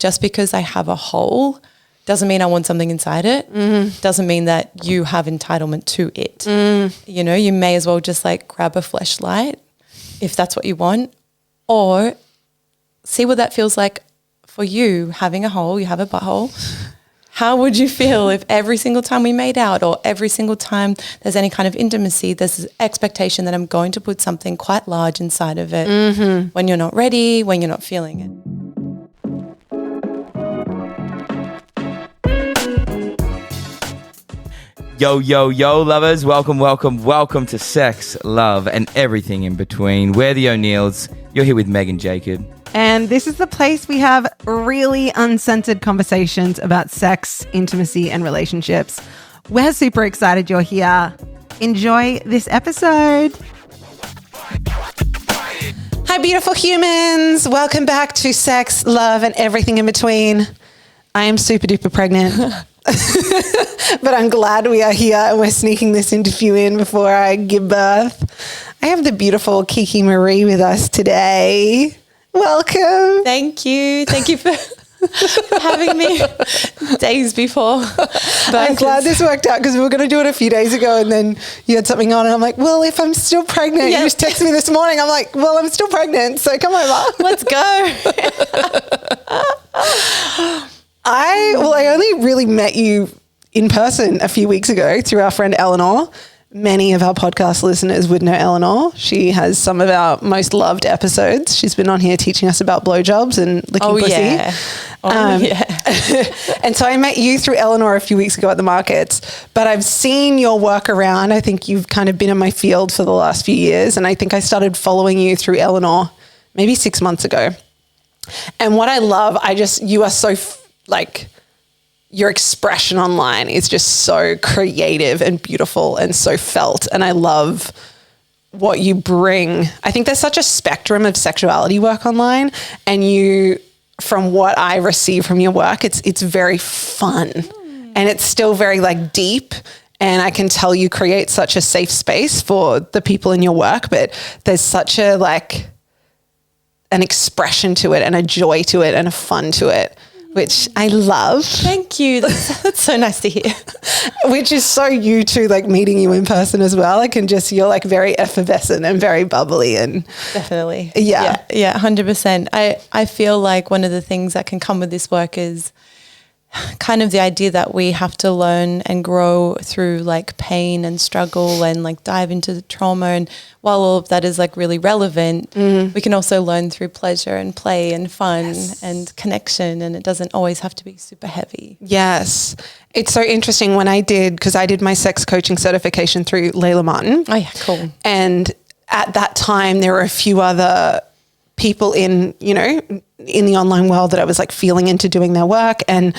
just because I have a hole doesn't mean I want something inside it. Doesn't mean that you have entitlement to it. You know, you may as well just like grab a fleshlight if that's what you want, or see what that feels like for you having a hole. You have a butthole. How would you feel if every single time we made out or every single time there's any kind of intimacy, there's this expectation that I'm going to put something quite large inside of it when you're not ready, when you're not feeling it. Yo, yo, yo, lovers. Welcome to Sex, Love, and Everything in Between. We're the O'Neills. You're here with Meg and Jacob. And this is the place we have really uncensored conversations about sex, intimacy, and relationships. We're super excited you're here. Enjoy this episode. Hi, beautiful humans. Welcome back to Sex, Love, and Everything in Between. I am super duper pregnant. But I'm glad we are here and we're sneaking this interview in before I give birth. I have the beautiful Kiki Maree with us today. Welcome. Thank you. Thank you for having me days before. But I'm glad this worked out because we were going to do it a few days ago and then you had something on and I'm like, well, if I'm still pregnant, you just texted me this morning. I'm like, well, I'm still pregnant, so come over. Let's go. I only really met you in person a few weeks ago through our friend Eleanor. Many of our podcast listeners would know Eleanor. She has some of our most loved episodes. She's been on here teaching us about blowjobs and licking pussy. Yeah. And so I met you through Eleanor a few weeks ago at the markets, but I've seen your work around. I think you've kind of been in my field for the last few years. And I think I started following you through Eleanor maybe 6 months ago. And what I love, you are so your expression online is just so creative and beautiful and so felt. And I love what you bring. I think there's such a spectrum of sexuality work online, and you, from what I receive from your work, it's very fun and it's still very deep. And I can tell you create such a safe space for the people in your work, but there's such a an expression to it and a joy to it and a fun to it, which I love. Thank you. That's so nice to hear. Which is so you too, meeting you in person as well. I can just, you're very effervescent and very bubbly and definitely. Yeah, 100%. I feel like one of the things that can come with this work is kind of the idea that we have to learn and grow through pain and struggle and dive into the trauma. And while all of that is really relevant, we can also learn through pleasure and play and fun and connection. And it doesn't always have to be super heavy. Yes. It's so interesting because I did my sex coaching certification through Layla Martin. Oh yeah, cool. And at that time there were a few other people in the online world that I was feeling into doing their work. And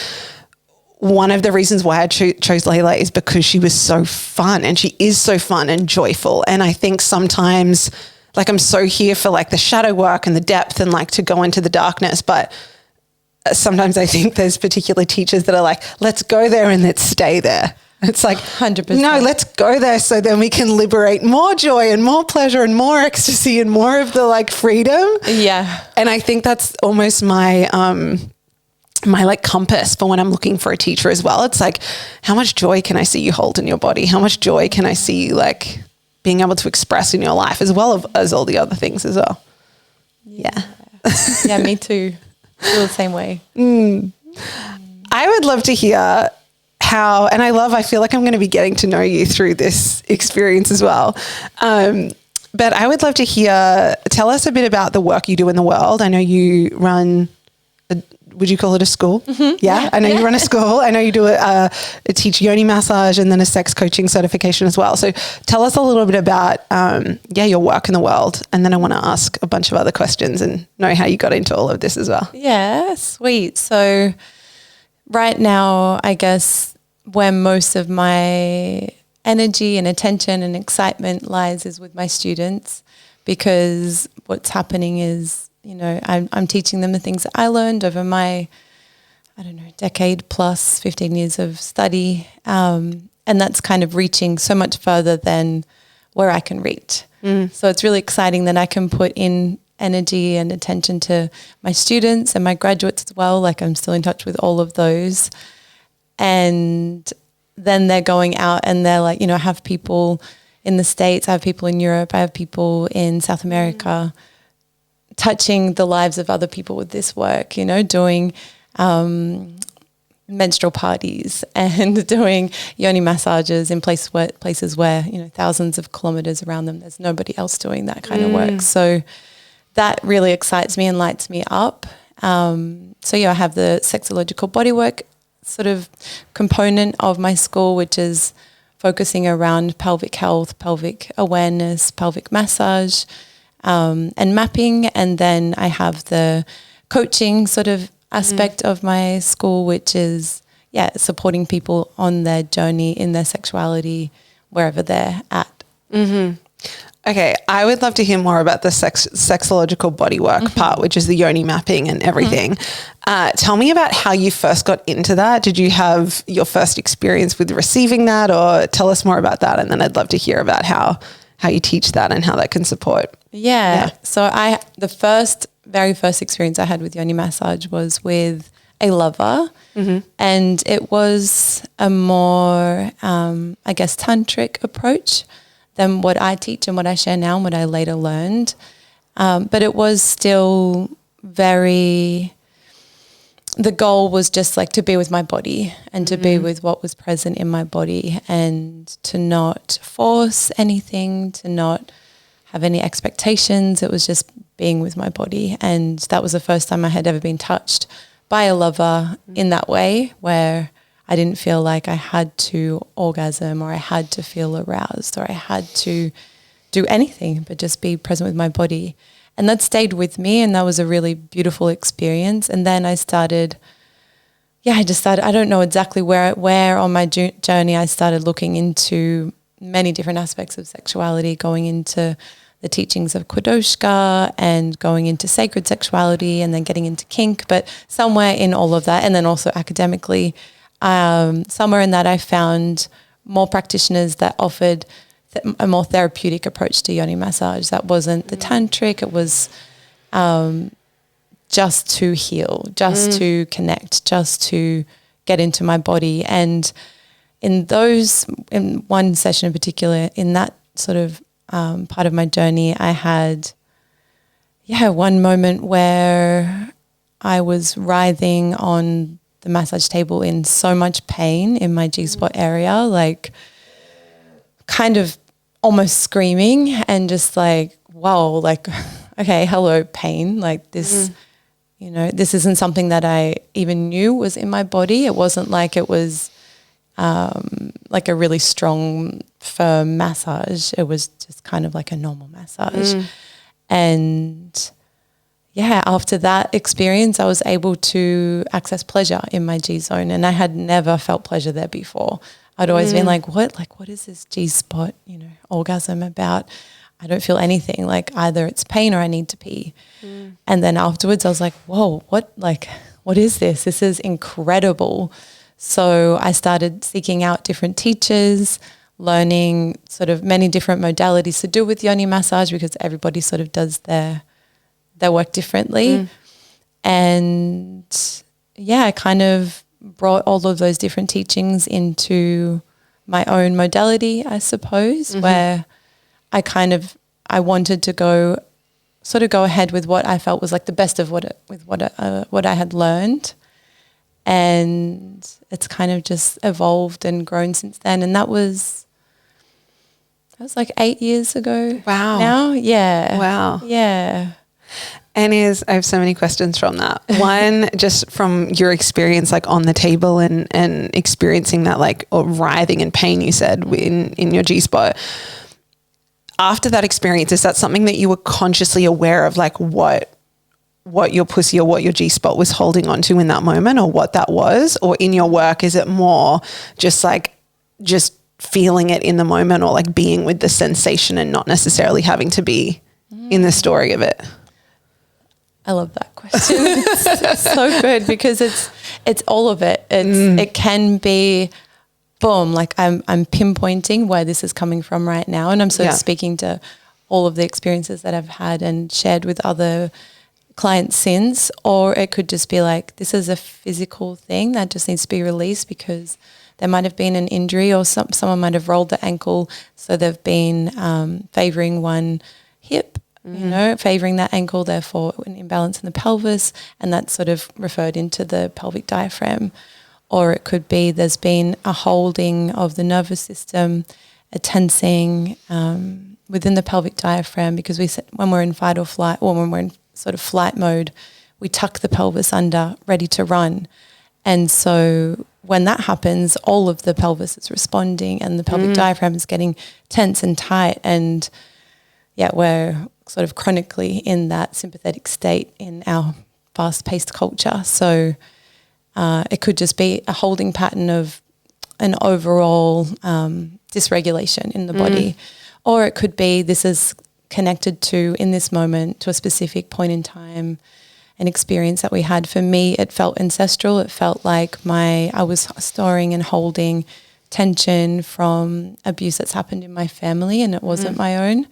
one of the reasons why I chose Layla is because she was so fun, and she is so fun and joyful. And I think sometimes I'm so here for the shadow work and the depth and to go into the darkness. But sometimes I think there's particular teachers that are let's go there and let's stay there. It's 100%. No, let's go there so then we can liberate more joy and more pleasure and more ecstasy and more of the freedom. Yeah. And I think that's almost my my compass for when I'm looking for a teacher as well. It's how much joy can I see you hold in your body? How much joy can I see you being able to express in your life as well as all the other things as well? Yeah. Yeah, me too. I feel the same way. I would love to hear how, and I feel like I'm going to be getting to know you through this experience as well. But I would love to tell us a bit about the work you do in the world. I know you run, would you call it a school? Mm-hmm. Yeah. I know you run a school. I know you do teach Yoni massage and then a sex coaching certification as well. So tell us a little bit about, your work in the world. And then I want to ask a bunch of other questions and know how you got into all of this as well. Yeah, sweet. So right now, I guess where most of my energy and attention and excitement lies is with my students, because what's happening is, I'm teaching them the things that I learned over my, decade plus 15 years of study. And that's kind of reaching so much further than where I can reach. So it's really exciting that I can put in energy and attention to my students and my graduates as well. Like I'm still in touch with all of those. And then they're going out and they're like, I have people in the States, I have people in Europe, I have people in South America, touching the lives of other people with this work, doing menstrual parties and doing yoni massages in places where thousands of kilometers around them, there's nobody else doing that kind of work. So that really excites me and lights me up. I have the sexological bodywork sort of component of my school, which is focusing around pelvic health, pelvic awareness, pelvic massage, and mapping. And then I have the coaching sort of aspect of my school, which is, supporting people on their journey in their sexuality, wherever they're at. Mm-hmm. Okay, I would love to hear more about the sexological bodywork part, which is the yoni mapping and everything. Tell me about how you first got into that. Did you have your first experience with receiving that, or tell us more about that? And then I'd love to hear about how you teach that and how that can support. Yeah. So the very first experience I had with yoni massage was with a lover, and it was a more, tantric approach than what I teach and what I share now and what I later learned. But it was still the goal was just like to be with my body and to be with what was present in my body, and to not force anything, to not have any expectations. It was just being with my body. And that was the first time I had ever been touched by a lover in that way, where I didn't feel like I had to orgasm or I had to feel aroused or I had to do anything but just be present with my body. And that stayed with me, and that was a really beautiful experience. And then I started, I don't know exactly where on my journey I started looking into many different aspects of sexuality, going into the teachings of Kwadoshka and going into sacred sexuality and then getting into kink. But somewhere in all of that, and then also academically, somewhere in that I found more practitioners that offered a more therapeutic approach to yoni massage. That wasn't the tantric. It was just to heal, just to connect, just to get into my body. And in one session in particular, in that sort of part of my journey, I had, one moment where I was writhing on the massage table in so much pain in my G-spot area, like kind of almost screaming and just like, wow, like, okay, hello, pain. Like this, this isn't something that I even knew was in my body. It wasn't like it was like a really strong, firm massage. It was just kind of like a normal massage. And after that experience, I was able to access pleasure in my G zone, and I had never felt pleasure there before. I'd always been like, what is this G-spot, orgasm about? I don't feel anything. Like either it's pain or I need to pee. And then afterwards I was like, whoa, what is this? This is incredible. So I started seeking out different teachers, learning sort of many different modalities to do with yoni massage, because everybody sort of does their work differently. And I kind of brought all of those different teachings into my own modality, I suppose, where I wanted to go ahead with what I felt was like the best of what I had learned. And it's kind of just evolved and grown since then. And that was like 8 years ago. Wow. Now? Yeah. Wow. Yeah. And I have so many questions from that. One, just from your experience, like on the table and experiencing that, like, or writhing in pain, you said in your G-spot. After that experience, is that something that you were consciously aware of, like what your pussy or what your G-spot was holding on to in that moment, or what that was? Or in your work, is it more just feeling it in the moment, or like being with the sensation and not necessarily having to be in the story of it? I love that question. It's so good, because it's all of it. It can be, boom, like I'm pinpointing where this is coming from right now, and I'm sort of speaking to all of the experiences that I've had and shared with other clients since, or it could just be like, this is a physical thing that just needs to be released because there might have been an injury, or someone might have rolled the ankle, so they've been favouring one hip, favouring that ankle, therefore an imbalance in the pelvis, and that's sort of referred into the pelvic diaphragm. Or it could be there's been a holding of the nervous system, a tensing within the pelvic diaphragm, because when we're in fight or flight, or when we're in sort of flight mode, we tuck the pelvis under, ready to run. And so when that happens, all of the pelvis is responding and the pelvic diaphragm is getting tense and tight. And we're sort of chronically in that sympathetic state in our fast-paced culture. So it could just be a holding pattern of an overall dysregulation in the body. Or it could be this is connected to, in this moment, to a specific point in time, an experience that we had. For me, it felt ancestral. It felt like I was storing and holding tension from abuse that's happened in my family, and it wasn't my own.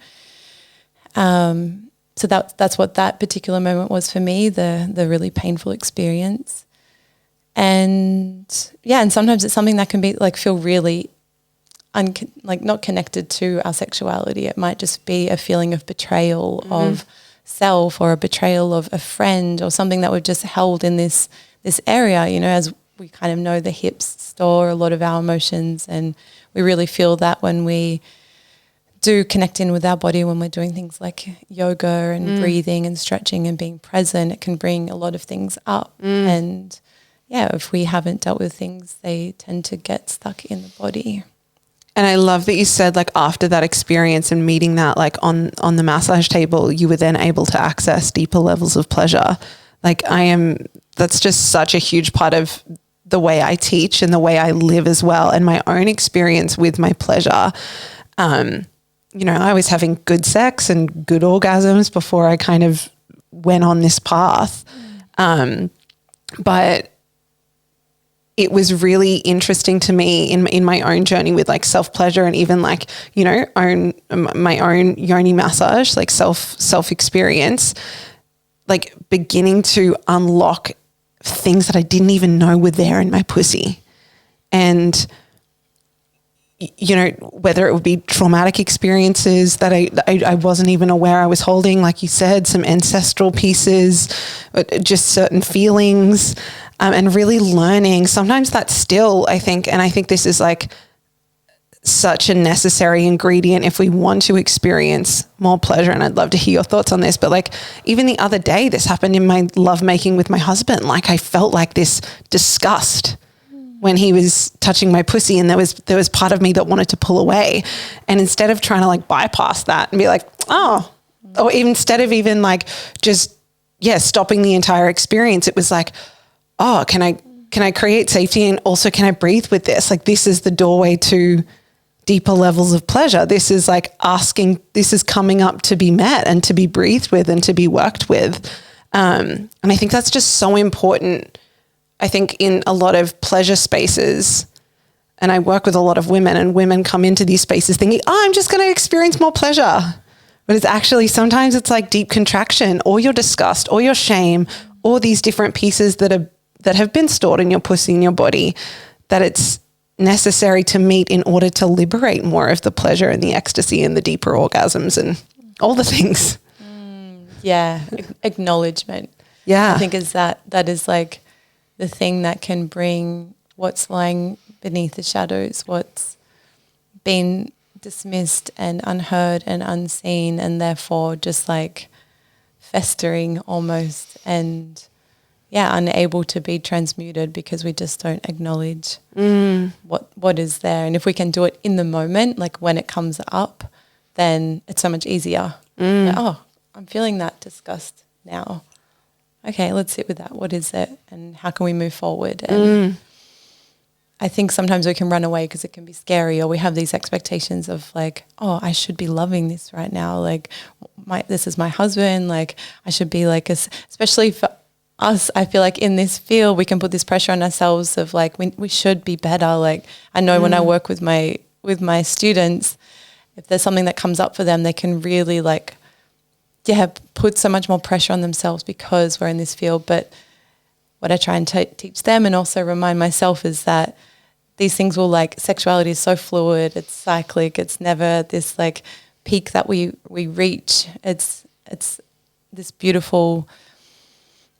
So that's what that particular moment was for me, the really painful experience. And and sometimes it's something that can be like feel really not connected to our sexuality. It might just be a feeling of betrayal of self, or a betrayal of a friend, or something that we've just held in this area, as we kind of know the hips store a lot of our emotions, and we really feel that when we do connect in with our body, when we're doing things like yoga and breathing and stretching and being present, it can bring a lot of things up. And if we haven't dealt with things, they tend to get stuck in the body. And I love that you said, like, after that experience and meeting that, like, on the massage table, you were then able to access deeper levels of pleasure. Like, that's just such a huge part of the way I teach and the way I live as well, and my own experience with my pleasure. I was having good sex and good orgasms before I kind of went on this path. But it was really interesting to me in my own journey with like self-pleasure, and even like, my own yoni massage, like self experience, like beginning to unlock things that I didn't even know were there in my pussy. And, whether it would be traumatic experiences that I wasn't even aware I was holding, like you said, some ancestral pieces, just certain feelings, and really learning. Sometimes that's still, I think this is like such a necessary ingredient if we want to experience more pleasure. And I'd love to hear your thoughts on this, but like even the other day, this happened in my lovemaking with my husband. Like I felt like this disgust when he was touching my pussy, and there was part of me that wanted to pull away. And instead of trying to like bypass that and be like, oh, or instead of even like just, stopping the entire experience, it was like, oh, can I create safety, and also can I breathe with this? Like this is the doorway to deeper levels of pleasure. This is like this is coming up to be met and to be breathed with and to be worked with. And I think that's just so important. I think in a lot of pleasure spaces, and I work with a lot of women, and women come into these spaces thinking, I'm just going to experience more pleasure. But it's actually, sometimes it's like deep contraction, or your disgust, or your shame, or these different pieces that have been stored in your pussy, in your body, that it's necessary to meet in order to liberate more of the pleasure and the ecstasy and the deeper orgasms and all the things. Acknowledgement. I think that is like the thing that can bring what's lying beneath the shadows, what's been dismissed and unheard and unseen, and therefore just like festering almost, and unable to be transmuted because we just don't acknowledge what is there. And if we can do it in the moment, like when it comes up, then it's so much easier. Like, oh, I'm feeling that disgust now. Okay, let's sit with that. What is it, and how can we move forward? And I think sometimes we can run away because it can be scary, or we have these expectations of like, oh, I should be loving this right now. Like this is my husband. Like I should be like, especially for us, I feel like in this field, we can put this pressure on ourselves of like, we should be better. Like I know when I work with my students, if there's something that comes up for them, they can really like, put so much more pressure on themselves because we're in this field. But what I try and teach them and also remind myself is that these things will, like, sexuality is so fluid, it's cyclic, it's never this like peak that we reach. It's this beautiful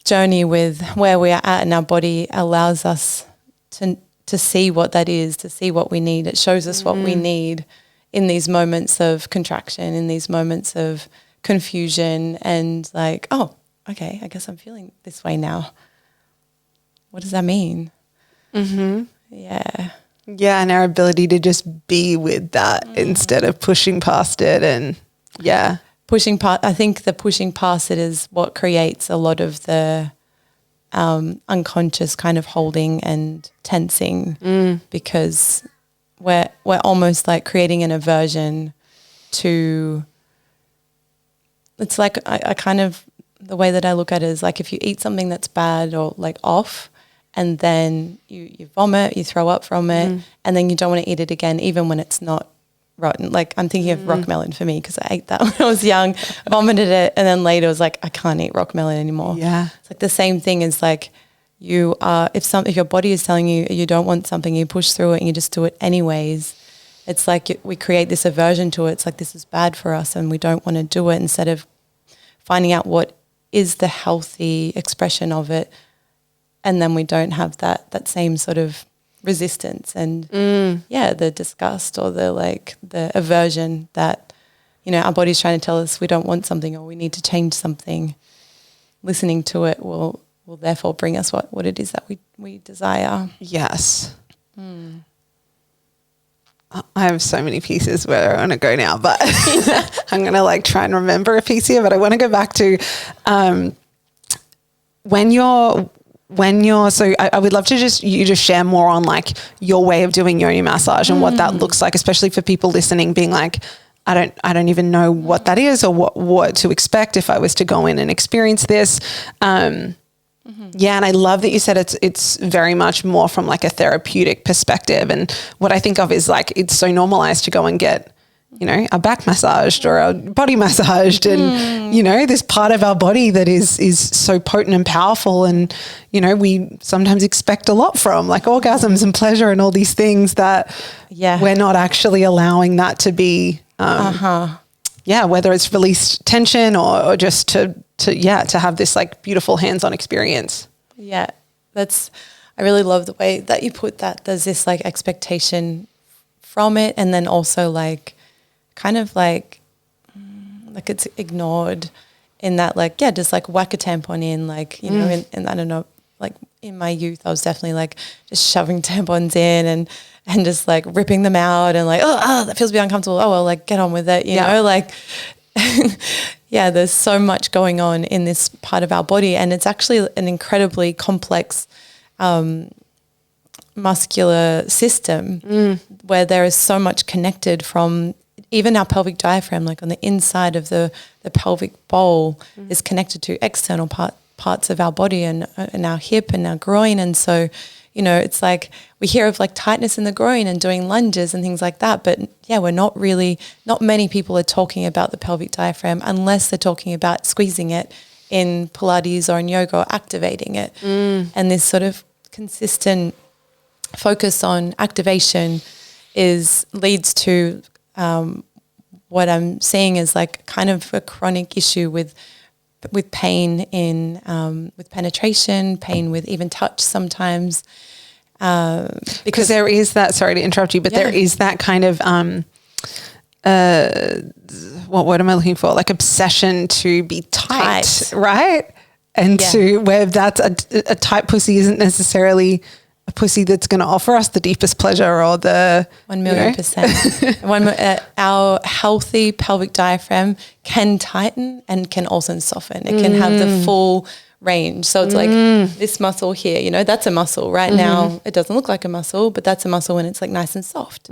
journey with where we are at, and our body allows us to see what that is, to see what we need. It shows us what we need in these moments of contraction, in these moments of confusion, and like, oh, okay, I guess I'm feeling this way now. What does that mean? Mm-hmm. Yeah. Yeah, and our ability to just be with that instead of pushing past it. And I think the pushing past it is what creates a lot of the unconscious kind of holding and tensing, because we're almost like creating an aversion to, it's like I kind of, the way that I look at it is like if you eat something that's bad or like off, and then you vomit, you throw up from it, and then you don't want to eat it again, even when it's not rotten. Like I'm thinking of rock melon for me, because I ate that when I was young, vomited it, and then later was like, I can't eat rock melon anymore. Yeah. It's like the same thing as like you are, if your body is telling you you don't want something, you push through it and you just do it anyways. It's like we create this aversion to it. It's like this is bad for us and we don't want to do it, instead of finding out what is the healthy expression of it. And then we don't have that same sort of resistance and the disgust or the aversion that, our body's trying to tell us we don't want something or we need to change something. Listening to it will therefore bring us what it is that we desire. Yes. I have so many pieces where I want to go now, but I'm going to like try and remember a piece here, but I want to go back to so I would love to just share more on like your way of doing yoni massage and what that looks like, especially for people listening being like, I don't even know what that is or what to expect if I was to go in and experience this. Yeah. And I love that you said it's very much more from like a therapeutic perspective. And what I think of is like, it's so normalized to go and get, our back massaged or our body massaged and, this part of our body that is so potent and powerful. And, we sometimes expect a lot from, like orgasms and pleasure and all these things that we're not actually allowing that to be, whether it's released tension or just to have this like beautiful hands-on experience. Yeah. I really love the way that you put that. There's this like expectation from it, and then also like, kind of like it's ignored in that like, just like whack a tampon in, like, and I don't know, like in my youth, I was definitely like just shoving tampons in and just like ripping them out and like, that feels a bit uncomfortable. Oh, well, like get on with it, you know, like, there's so much going on in this part of our body, and it's actually an incredibly complex muscular system where there is so much connected from even our pelvic diaphragm, like on the inside of the pelvic bowl is connected to external parts of our body and our hip and our groin. And so, it's like we hear of like tightness in the groin and doing lunges and things like that. But not many people are talking about the pelvic diaphragm unless they're talking about squeezing it in Pilates or in yoga or activating it. And this sort of consistent focus on activation leads to what I'm seeing is like kind of a chronic issue with pain with penetration, pain with even touch sometimes. Because there is that, sorry to interrupt you, but there is that kind of, what word am I looking for? Like obsession to be tight. Right? And to where that's a tight pussy isn't necessarily a pussy that's going to offer us the deepest pleasure or the 1,000,000%. Our healthy pelvic diaphragm can tighten and can also soften. It can have the full range. So it's like this muscle here, that's a muscle right now. It doesn't look like a muscle, but that's a muscle when it's like nice and soft.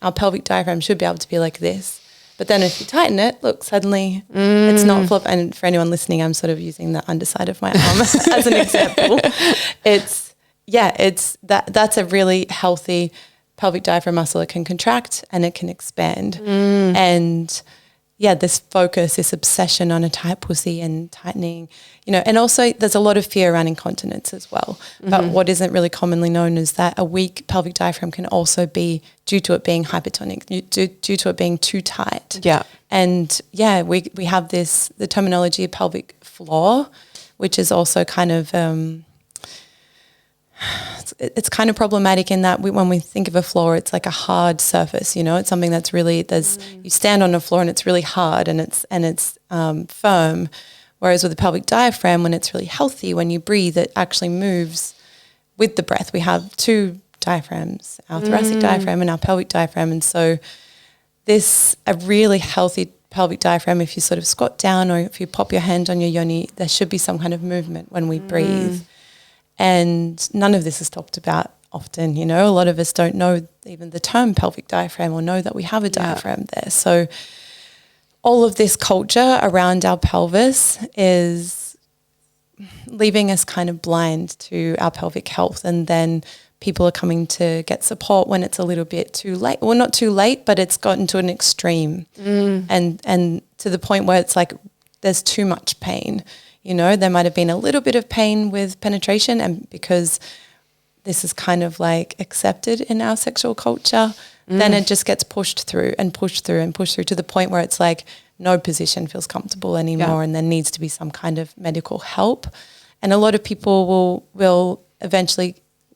Our pelvic diaphragm should be able to be like this. But then if you tighten it, look, suddenly it's not flip. And for anyone listening, I'm sort of using the underside of my arm as an example. That's a really healthy pelvic diaphragm muscle, it can contract and it can expand. And yeah, this focus, this obsession on a tight pussy and tightening, you know, and also there's a lot of fear around incontinence as well. But what isn't really commonly known is that a weak pelvic diaphragm can also be due to it being hypertonic, due to it being too tight. Yeah. And yeah, we have the terminology of pelvic floor, which is also kind of, it's kind of problematic in that when we think of a floor, it's like a hard surface, you know, it's something that's really, you stand on a floor and it's really hard and it's firm. Whereas with the pelvic diaphragm, when it's really healthy, when you breathe, it actually moves with the breath. We have two diaphragms, our thoracic diaphragm and our pelvic diaphragm. And so a really healthy pelvic diaphragm, if you sort of squat down or if you pop your hand on your yoni, there should be some kind of movement when we breathe. And none of this is talked about often, you know. A lot of us don't know even the term pelvic diaphragm or know that we have a diaphragm there. So all of this culture around our pelvis is leaving us kind of blind to our pelvic health. And then people are coming to get support when it's a little bit too late. Well, not too late, but it's gotten to an extreme. And to the point where it's like there's too much pain. You know, there might have been a little bit of pain with penetration, and because this is kind of like accepted in our sexual culture, then it just gets pushed through and pushed through and pushed through to the point where it's like no position feels comfortable anymore, and there needs to be some kind of medical help. And a lot of people will eventually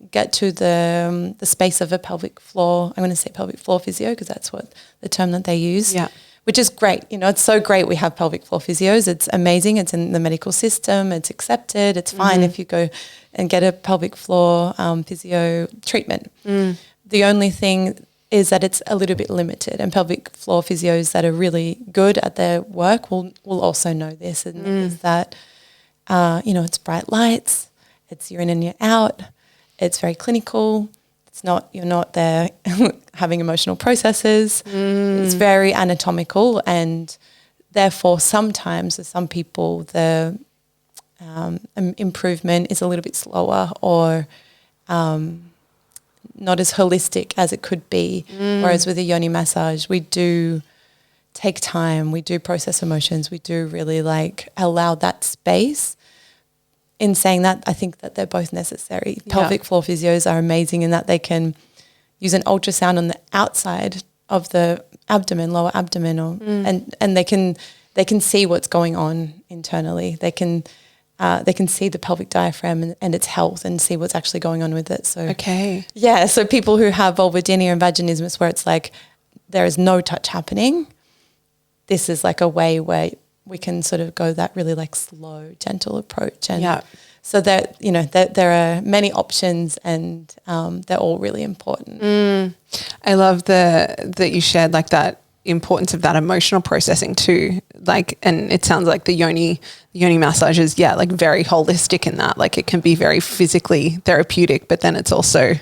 get to the space of a pelvic floor. I'm going to say pelvic floor physio because that's what the term that they use. Yeah. Which is great. You know, it's so great we have pelvic floor physios. It's amazing. It's in the medical system. It's accepted. It's fine if you go and get a pelvic floor physio treatment. The only thing is that it's a little bit limited, and pelvic floor physios that are really good at their work will also know this, and is that, you know, it's bright lights, it's you're in and you're out, it's very clinical. It's not, you're not there having emotional processes. It's very anatomical, and therefore sometimes with some people the improvement is a little bit slower or not as holistic as it could be. Whereas with a yoni massage, we do take time, we do process emotions, we do really like allow that space. In saying that, I think that they're both necessary. Pelvic floor physios are amazing in that they can use an ultrasound on the outside of the abdomen, lower abdomen, or and they can see what's going on internally. They can see the pelvic diaphragm and its health and see what's actually going on with it. So so people who have vulvodynia and vaginismus where it's like there is no touch happening, this is like a way where we can sort of go that really like slow, gentle approach. And so that, you know, there are many options, and they're all really important. I love that you shared like that importance of that emotional processing too. Like, and it sounds like the yoni massage is, like very holistic in that. Like it can be very physically therapeutic, but then it's also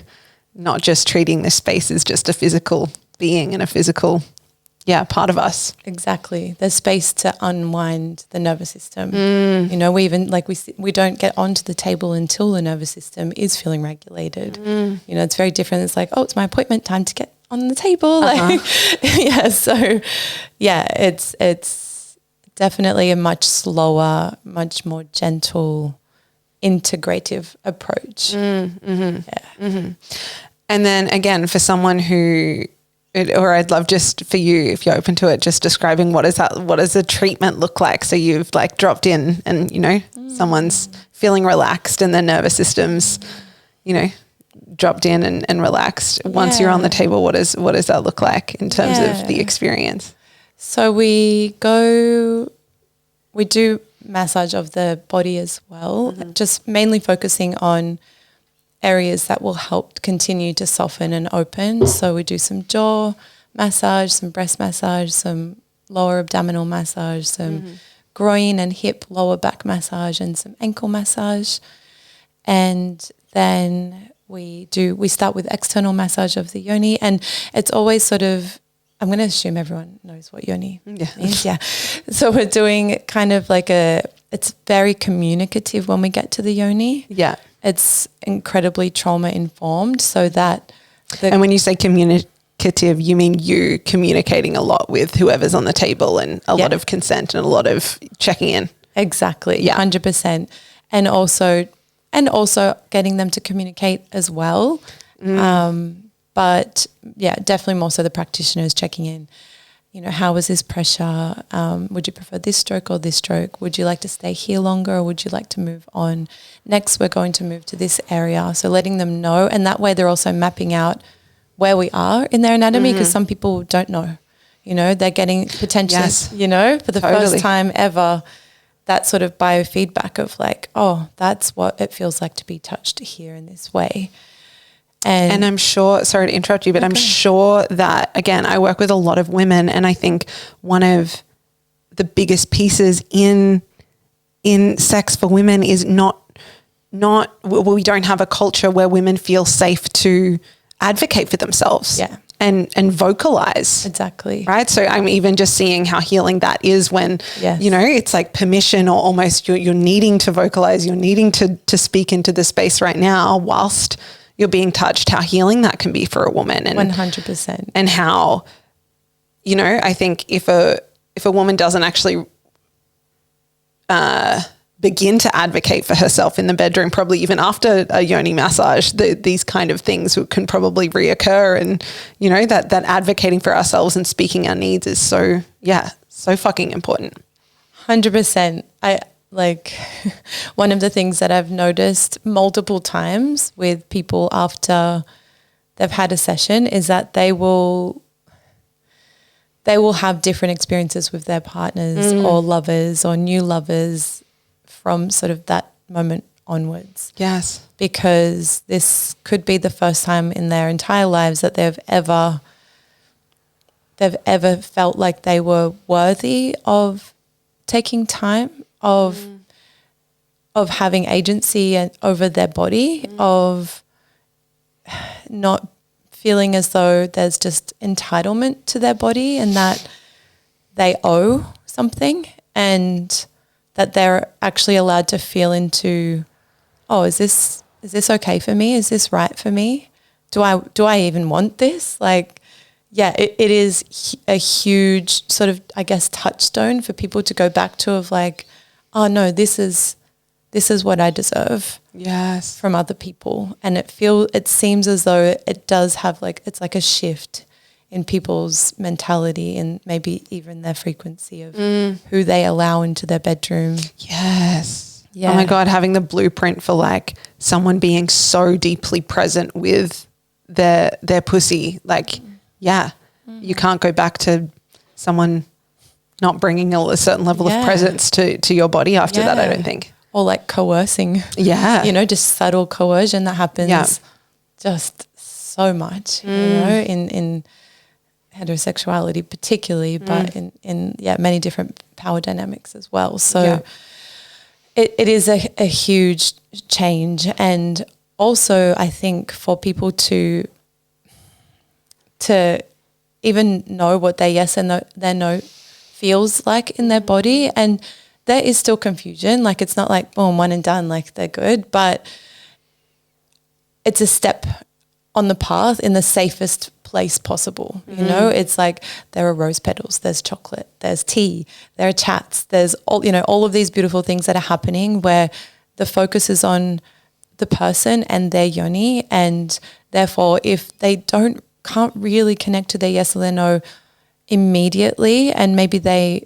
not just treating this space as just a physical being and a physical part of us. Exactly. There's space to unwind the nervous system. You know, we even like we don't get onto the table until the nervous system is feeling regulated. You know, it's very different. It's like, oh, it's my appointment time to get on the table. Like, so it's definitely a much slower, much more gentle, integrative approach. And then again, for someone who or I'd love just for you, if you're open to it, just describing what does a treatment look like? So you've like dropped in and, you know, someone's feeling relaxed and their nervous system's, you know, dropped in and relaxed. Once you're on the table, what does that look like in terms of the experience? So we do massage of the body as well, just mainly focusing on areas that will help continue to soften and open. So we do some jaw massage, some breast massage, some lower abdominal massage, some groin and hip lower back massage, and some ankle massage. And then we start with external massage of the yoni, and it's always sort of, I'm going to assume everyone knows what yoni means. So we're doing kind of like it's very communicative when we get to the yoni. It's incredibly trauma informed, so that And when you say communicative, you mean you communicating a lot with whoever's on the table and a lot of consent and a lot of checking in. Exactly. Yeah. 100%. And also getting them to communicate as well. But yeah, definitely more so the practitioners checking in. You know, how was this pressure? Would you prefer this stroke or this stroke? Would you like to stay here longer or would you like to move on? Next, we're going to move to this area. So letting them know. And that way they're also mapping out where we are in their anatomy because some people don't know. You know, they're getting potentially, you know, for the first time ever, that sort of biofeedback of like, oh, that's what it feels like to be touched here in this way. And I'm sure, sorry to interrupt you, but I'm sure that, again, I work with a lot of women and I think one of the biggest pieces in sex for women is not we don't have a culture where women feel safe to advocate for themselves and vocalize. Exactly. Right. So I'm even just seeing how healing that is when, you know, it's like permission or almost you're needing to vocalize, you're needing to speak into the space right now whilst you're being touched, how healing that can be for a woman. And 100%. And how, you know, I think if a woman doesn't actually begin to advocate for herself in the bedroom, probably even after a yoni massage, these kind of things can probably reoccur. And, you know, that advocating for ourselves and speaking our needs is so fucking important. 100%. Like one of the things that I've noticed multiple times with people after they've had a session is that they will have different experiences with their partners or lovers or new lovers from sort of that moment onwards. Yes. Because this could be the first time in their entire lives that they've ever felt like they were worthy of taking time, of having agency and over their body, of not feeling as though there's just entitlement to their body and that they owe something, and that they're actually allowed to feel into, oh, is this okay for me? Is this right for me? Do I even want this? Like, yeah, it is a huge sort of, I guess, touchstone for people to go back to of like, oh no, this is what I deserve. Yes. From other people. And it seems as though it does have like, it's like a shift in people's mentality and maybe even their frequency of who they allow into their bedroom. Yes. Yeah. Oh my God, having the blueprint for like someone being so deeply present with their pussy. Like, you can't go back to someone not bringing a certain level of presence to your body after that, I don't think. Or like coercing. Yeah. You know, just subtle coercion that happens just so much, you know, in heterosexuality particularly, but in many different power dynamics as well. So it is a huge change. And also I think for people to even know what their yes and their no feels like in their body. And there is still confusion. Like it's not like, boom, one and done, like they're good, but it's a step on the path in the safest place possible. You know, it's like there are rose petals, there's chocolate, there's tea, there are chats, there's all of these beautiful things that are happening where the focus is on the person and their yoni. And therefore, if they can't really connect to their yes or their no immediately, and maybe they're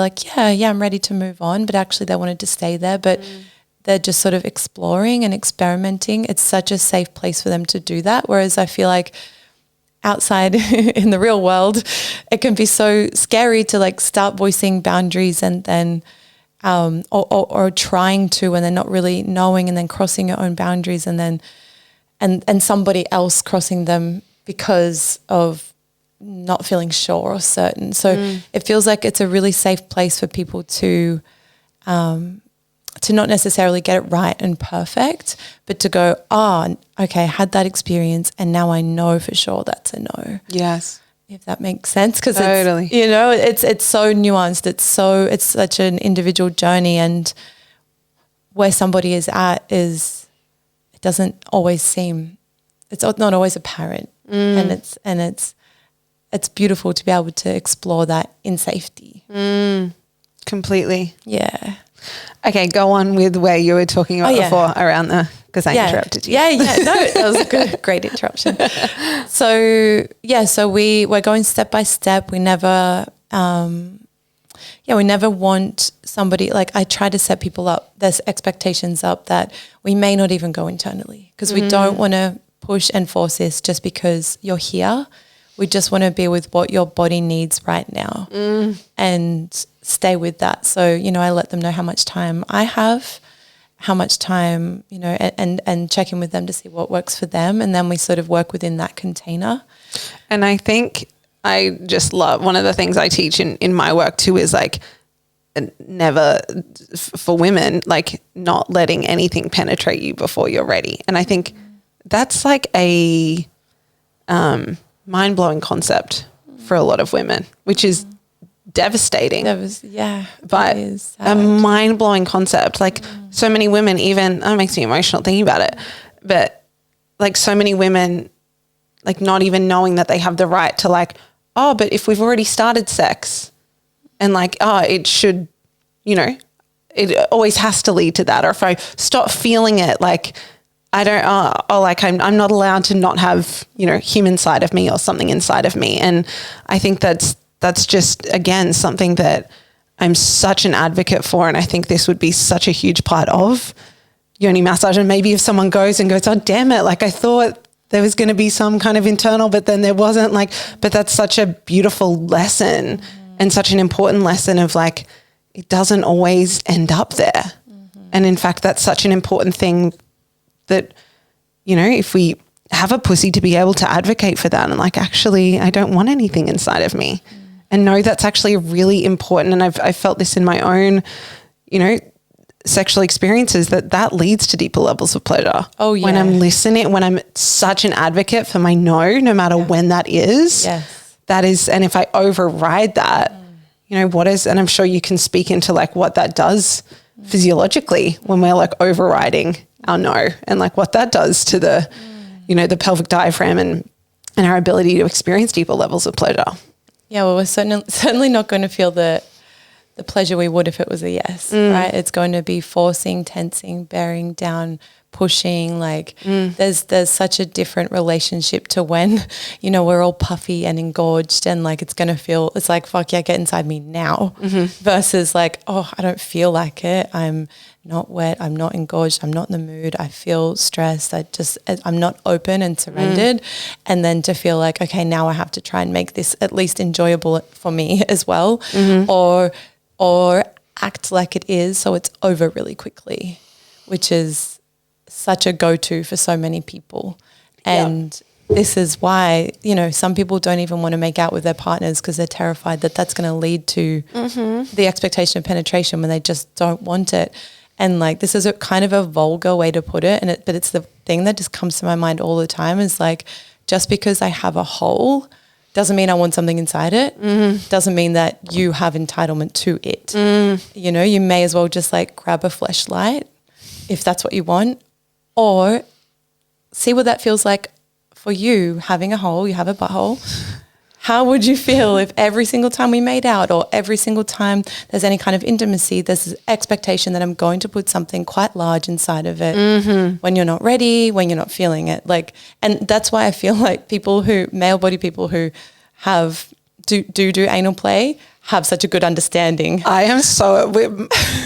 like, I'm ready to move on, but actually they wanted to stay there, but they're just sort of exploring and experimenting. It's such a safe place for them to do that. Whereas I feel like outside in the real world, it can be so scary to like start voicing boundaries and then or trying to, and then not really knowing, and then crossing your own boundaries, and then and somebody else crossing them because of not feeling sure or certain. So it feels like it's a really safe place for people to not necessarily get it right and perfect, but to go, okay, I had that experience and now I know for sure that's a no. Yes. If that makes sense. Because totally. it's so nuanced. It's such an individual journey, and where somebody is at it doesn't always seem it's not always apparent, and it's beautiful to be able to explore that in safety. Completely. Yeah. Okay, go on with where you were talking about before around because I interrupted you. Yeah. No, that was a great interruption. So we're going step by step. We never want somebody, like I try to set people up, there's expectations up that we may not even go internally because we don't want to push and force this just because you're here. We just want to be with what your body needs right now and stay with that. So, I let them know how much time I have, how much time, and check in with them to see what works for them. And then we sort of work within that container. And I think I just love, one of the things I teach in my work too is like never, for women, like not letting anything penetrate you before you're ready. And I think that's like a mind-blowing concept for a lot of women, which is devastating. But a mind-blowing concept. Like so many women, even, it makes me emotional thinking about it, but like so many women, like not even knowing that they have the right to like, oh, but if we've already started sex and like, oh, it should, it always has to lead to that. Or if I stop feeling it, like I don't, like I'm not allowed to not have, him inside of me or something inside of me. And I think that's just, again, something that I'm such an advocate for. And I think this would be such a huge part of yoni massage. And maybe if someone goes, oh, damn it, like I thought there was going to be some kind of internal, but then there wasn't, like, but that's such a beautiful lesson and such an important lesson of like, it doesn't always end up there. And in fact, that's such an important thing that, if we have a pussy, to be able to advocate for that and like, actually, I don't want anything inside of me. And know that's actually really important. And I've felt this in my own, sexual experiences that leads to deeper levels of pleasure. Oh, yeah. When I'm listening, when I'm such an advocate for my no matter when that is, that is, and if I override that, what is, and I'm sure you can speak into like what that does physiologically when we're like overriding our no, and like what that does to the, the pelvic diaphragm and our ability to experience deeper levels of pleasure. Yeah, well, we're certainly not going to feel the pleasure we would if it was a yes, right? It's going to be forcing, tensing, bearing down, pushing. Like there's such a different relationship to when, we're all puffy and engorged and like it's going to feel, it's like, fuck yeah, get inside me now versus like, oh, I don't feel like it. I'm not wet. I'm not engorged. I'm not in the mood. I feel stressed. I'm not open and surrendered. And then to feel like, okay, now I have to try and make this at least enjoyable for me as well, or act like it is so it's over really quickly, which is such a go-to for so many people. And this is why, some people don't even want to make out with their partners because they're terrified that that's going to lead to the expectation of penetration when they just don't want it. And like, this is a kind of a vulgar way to put it, but it's the thing that just comes to my mind all the time is like, just because I have a hole doesn't mean I want something inside it. Doesn't mean that you have entitlement to it. You may as well just like grab a fleshlight if that's what you want, or see what that feels like for you having a hole. You have a butthole. How would you feel if every single time we made out or every single time there's any kind of intimacy, there's this expectation that I'm going to put something quite large inside of it when you're not ready, when you're not feeling it. Like, and that's why I feel like male body people who do anal play have such a good understanding. I am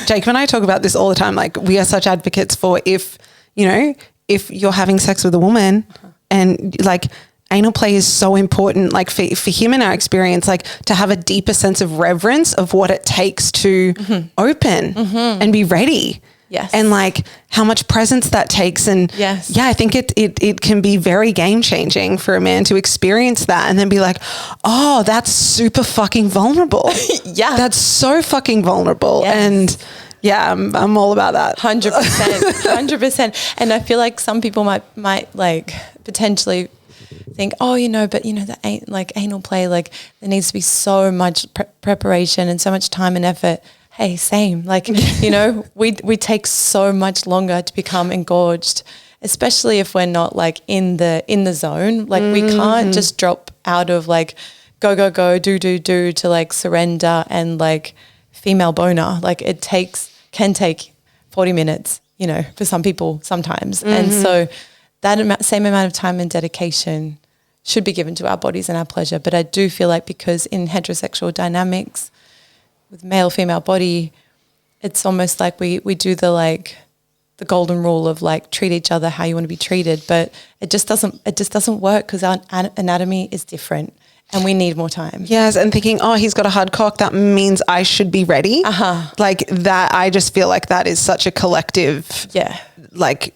Jacob and I talk about this all the time. Like we are such advocates for if you're having sex with a woman and like, anal play is so important, like for him in our experience, like to have a deeper sense of reverence of what it takes to open and be ready. Yes. And like how much presence that takes. And yeah, I think it can be very game changing for a man to experience that and then be like, oh, that's super fucking vulnerable. Yeah. That's so fucking vulnerable. Yes. And yeah, I'm all about that. 100%, 100%. And I feel like some people might like potentially think, oh, but the anal play, like there needs to be so much preparation and so much time and effort. Hey, same. Like, we take so much longer to become engorged especially if we're not like in the zone. Like we can't just drop out of like go, do to like surrender and like female boner. Like it can take 40 minutes, you know, for some people sometimes. And so that same amount of time and dedication should be given to our bodies and our pleasure. But I do feel like because in heterosexual dynamics with male, female body, it's almost like we do the golden rule of like treat each other how you want to be treated. But it just doesn't work because our anatomy is different. And we need more time. Yes, and thinking, oh, he's got a hard cock, that means I should be ready. Like that, I just feel like that is such a collective, like,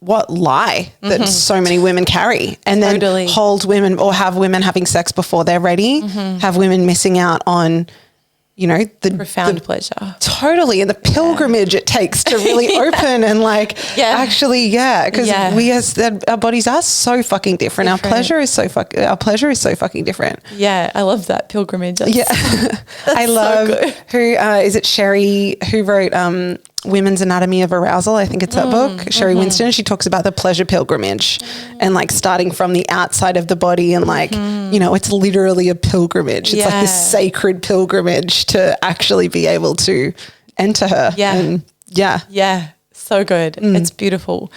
what lie that so many women carry. And then hold women or have women having sex before they're ready, have women missing out on, you know, the profound pleasure. Totally. And the pilgrimage it takes to really open and like actually, because we our bodies are so fucking different. Our pleasure is so fucking different. Yeah. I love that pilgrimage. I love who is it Sherry who wrote Women's Anatomy of Arousal. I think it's that book. Sherry Winston. She talks about the pleasure pilgrimage and like starting from the outside of the body and like, you know, it's literally a pilgrimage. It's like this sacred pilgrimage to actually be able to enter her. So good. It's beautiful.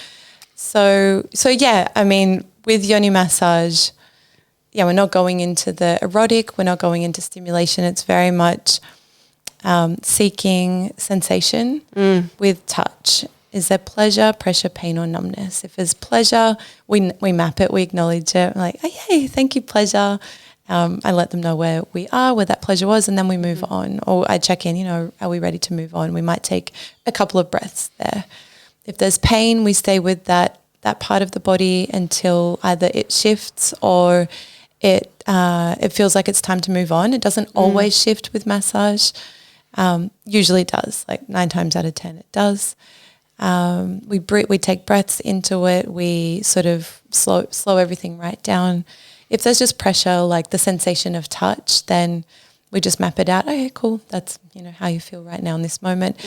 So yeah, I mean, with Yoni massage, we're not going into the erotic, we're not going into stimulation. It's very much seeking sensation with touch. Is there pleasure, pressure, pain, or numbness? If there's pleasure, we map it, we acknowledge it. We're like, oh, yay, thank you, pleasure. I let them know where we are, where that pleasure was, and then we move on. Or I check in, you know, are we ready to move on? We might take a couple of breaths there. If there's pain, we stay with that part of the body until either it shifts or it feels like it's time to move on. It doesn't always shift with massage. Usually it does, like 9 times out of 10 it does. We take breaths into it. We sort of slow everything right down. If there's just pressure, like the sensation of touch, then we just map it out. Okay, cool. That's, you know, how you feel right now in this moment.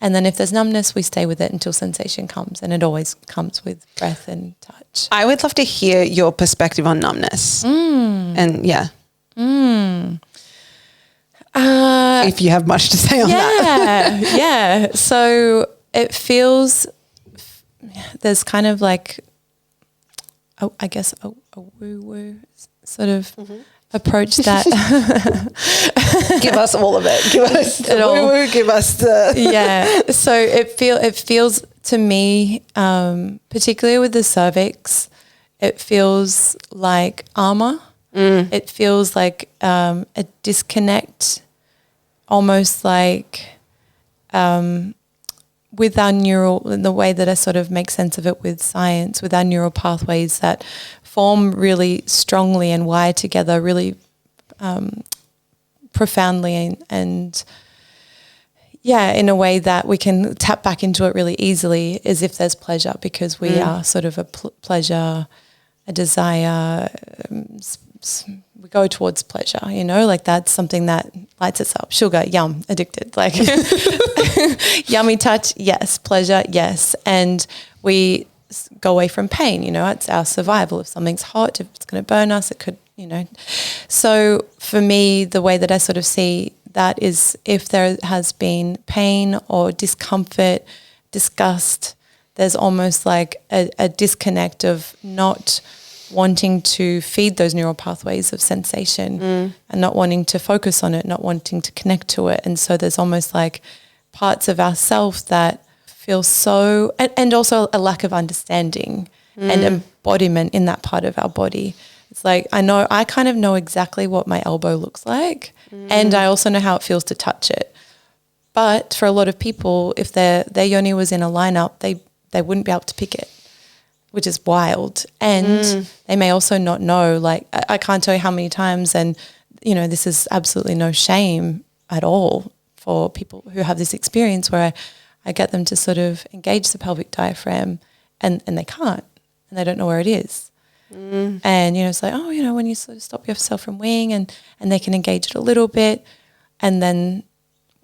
And then if there's numbness, we stay with it until sensation comes, and it always comes with breath and touch. I would love to hear your perspective on numbness. And if you have much to say on that. So it feels, there's kind of like, I guess a woo-woo sort of approach that. Give us all of it. Give us the woo-woo, give us the... So it feels to me, particularly with the cervix, it feels like armor. It feels like a disconnect, almost like with our neural, in the way that I sort of make sense of it with science, with our neural pathways that form really strongly and wire together really profoundly and in a way that we can tap back into it really easily as if there's pleasure, because we are sort of a pleasure, a desire, we go towards pleasure, you know, like that's something that lights us up. Sugar, yum, addicted, like yummy touch, yes. Pleasure, yes. And we go away from pain, you know, it's our survival. If something's hot, if it's going to burn us, it could, you know. So for me, the way that I sort of see that is if there has been pain or discomfort, disgust, there's almost like a disconnect of not wanting to feed those neural pathways of sensation and not wanting to focus on it, not wanting to connect to it. And so there's almost like parts of ourselves that feel so, and also a lack of understanding and embodiment in that part of our body. It's like, I kind of know exactly what my elbow looks like and I also know how it feels to touch it. But for a lot of people, if their yoni was in a lineup, they wouldn't be able to pick it, which is wild. And they may also not know, like, I can't tell you how many times, and, you know, this is absolutely no shame at all for people who have this experience where I get them to sort of engage the pelvic diaphragm and they can't, and they don't know where it is. And, you know, it's like, oh, you know, when you sort of stop yourself from weeing and they can engage it a little bit, and then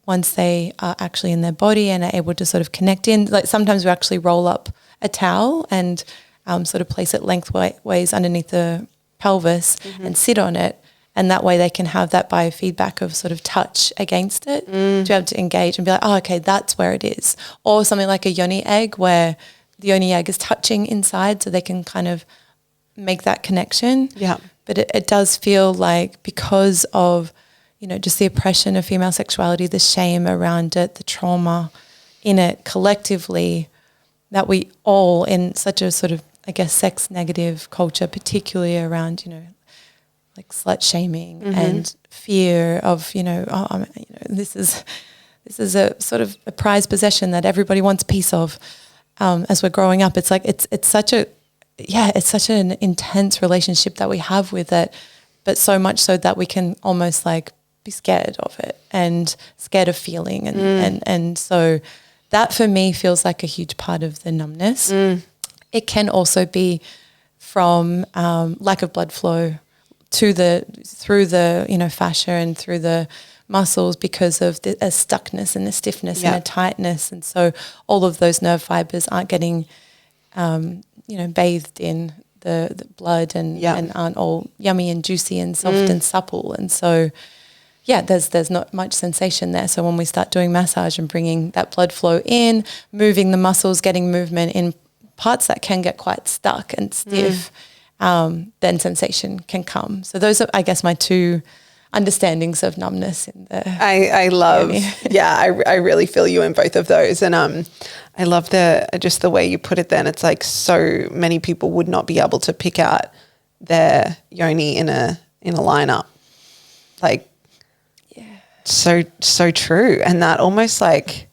once they are actually in their body and are able to sort of connect in, like sometimes we actually roll up a towel and sort of place it lengthways underneath the pelvis and sit on it. And that way they can have that biofeedback of sort of touch against it to be able to engage and be like, oh, okay, that's where it is. Or something like a Yoni egg where the Yoni egg is touching inside so they can kind of make that connection. Yeah. But it does feel like because of, just the oppression of female sexuality, the shame around it, the trauma in it collectively, that we all in such a sort of, I guess, sex negative culture, particularly around, like slut shaming and fear of, this is a sort of a prized possession that everybody wants a piece of. As we're growing up, it's like it's such an intense relationship that we have with it, but so much so that we can almost like be scared of it and scared of feeling, and so that for me feels like a huge part of the numbness. It can also be from lack of blood flow through the fascia and through the muscles because of a stuckness and a stiffness and a tightness, and so all of those nerve fibers aren't getting bathed in the blood and aren't all yummy and juicy and soft and supple, and so there's not much sensation there. So when we start doing massage and bringing that blood flow in, moving the muscles, getting movement in parts that can get quite stuck and stiff, then sensation can come. So those are, I guess, my two understandings of numbness in the I love I really feel you in both of those, and I love just the way you put it then. It's like so many people would not be able to pick out their yoni in a lineup, like so true. And that almost like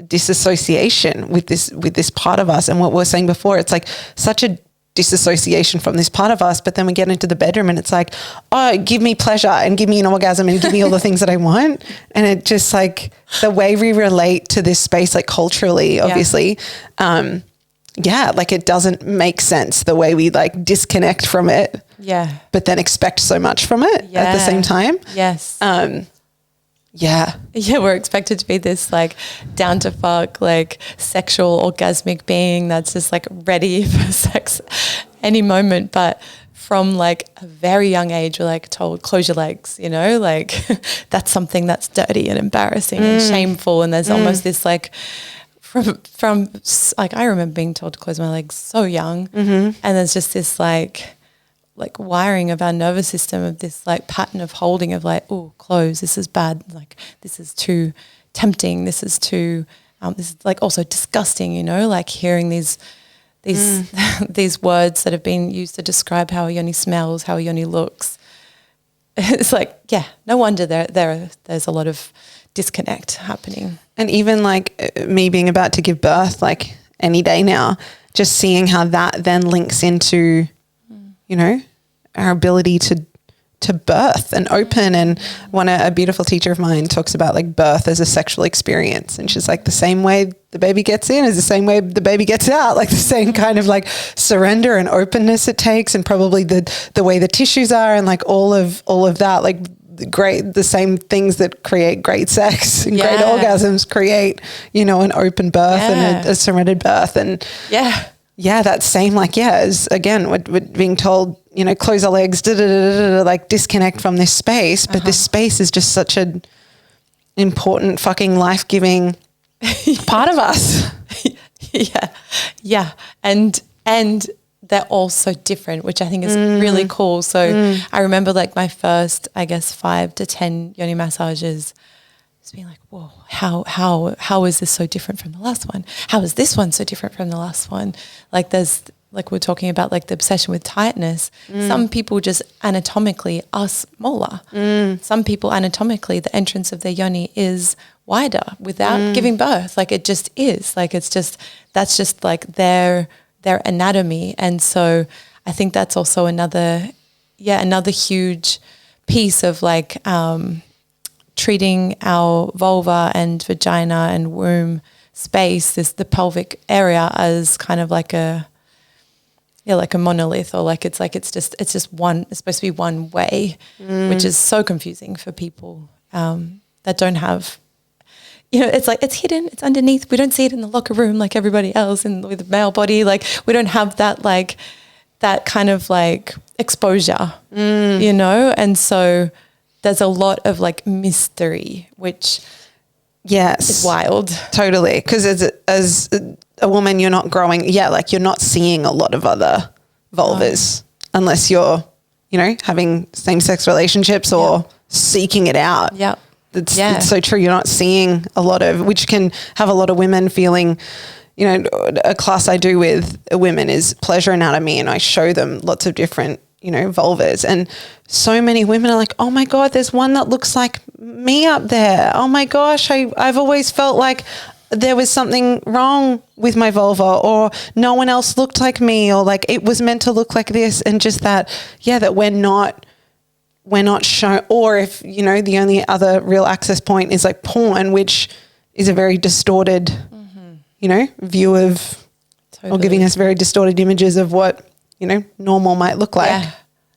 disassociation with this part of us, and what we were saying before, it's like such a disassociation from this part of us, but then we get into the bedroom and it's like, oh, give me pleasure and give me an orgasm and give me all the things that I want. And it just like the way we relate to this space, like culturally, obviously, like it doesn't make sense the way we like disconnect from it, but then expect so much from it at the same time. We're expected to be this like down to fuck, like sexual orgasmic being that's just like ready for sex any moment. But from like a very young age, we're like told, close your legs, like that's something that's dirty and embarrassing and shameful. And there's almost this like from like, I remember being told to close my legs so young. And there's just this like wiring of our nervous system of this like pattern of holding of like, oh, close, this is bad. Like this is too tempting. This is too, this is like also disgusting, like hearing these these words that have been used to describe how a yoni smells, how a yoni looks. It's like, no wonder there's a lot of disconnect happening. And even like me being about to give birth, like any day now, just seeing how that then links into our ability to birth and open. And a beautiful teacher of mine talks about like birth as a sexual experience. And she's like, the same way the baby gets in is the same way the baby gets out, like the same kind of like surrender and openness it takes, and probably the way the tissues are and like all of that, like the same things that create great sex and great orgasms create, an open birth and a surrendered birth. And that same like, as again, we're being told, close our legs, like disconnect from this space. But this space is just such an important fucking life-giving part of us. And they're all so different, which I think is really cool. So I remember like my first, I guess, 5 to 10 yoni massages, just being like, whoa, how is this so different from the last one? How is this one so different from the last one? Like there's, like we're talking about like the obsession with tightness. Some people just anatomically are smaller. Some people anatomically, the entrance of their yoni is wider without giving birth. Like it just is. Like that's just like their anatomy. And so I think that's also another huge piece of like treating our vulva and vagina and womb space, the pelvic area, as kind of like a monolith, or like it's just one. It's supposed to be one way, which is so confusing for people that don't have you know, it's like, it's hidden, it's underneath. We don't see it in the locker room like everybody else with the male body. Like we don't have that, like that kind of like exposure, you know? And so there's a lot of like mystery, which is wild. Totally. Because as a woman, you're not growing. Yeah. Like you're not seeing a lot of other vulvas unless you're, you know, having same-sex relationships or seeking it out. Yeah. It's so true. You're not seeing a lot of, which can have a lot of women feeling, you know, a class I do with women is pleasure anatomy, and I show them lots of different, you know, vulvas, and so many women are like, oh my God, there's one that looks like me up there. Oh my gosh, I've always felt like there was something wrong with my vulva, or no one else looked like me, or like it was meant to look like this. And just that, that we're not shown, or if, you know, the only other real access point is like porn, which is a very distorted, you know, view of, or giving us very distorted images of what, you know, normal might look like.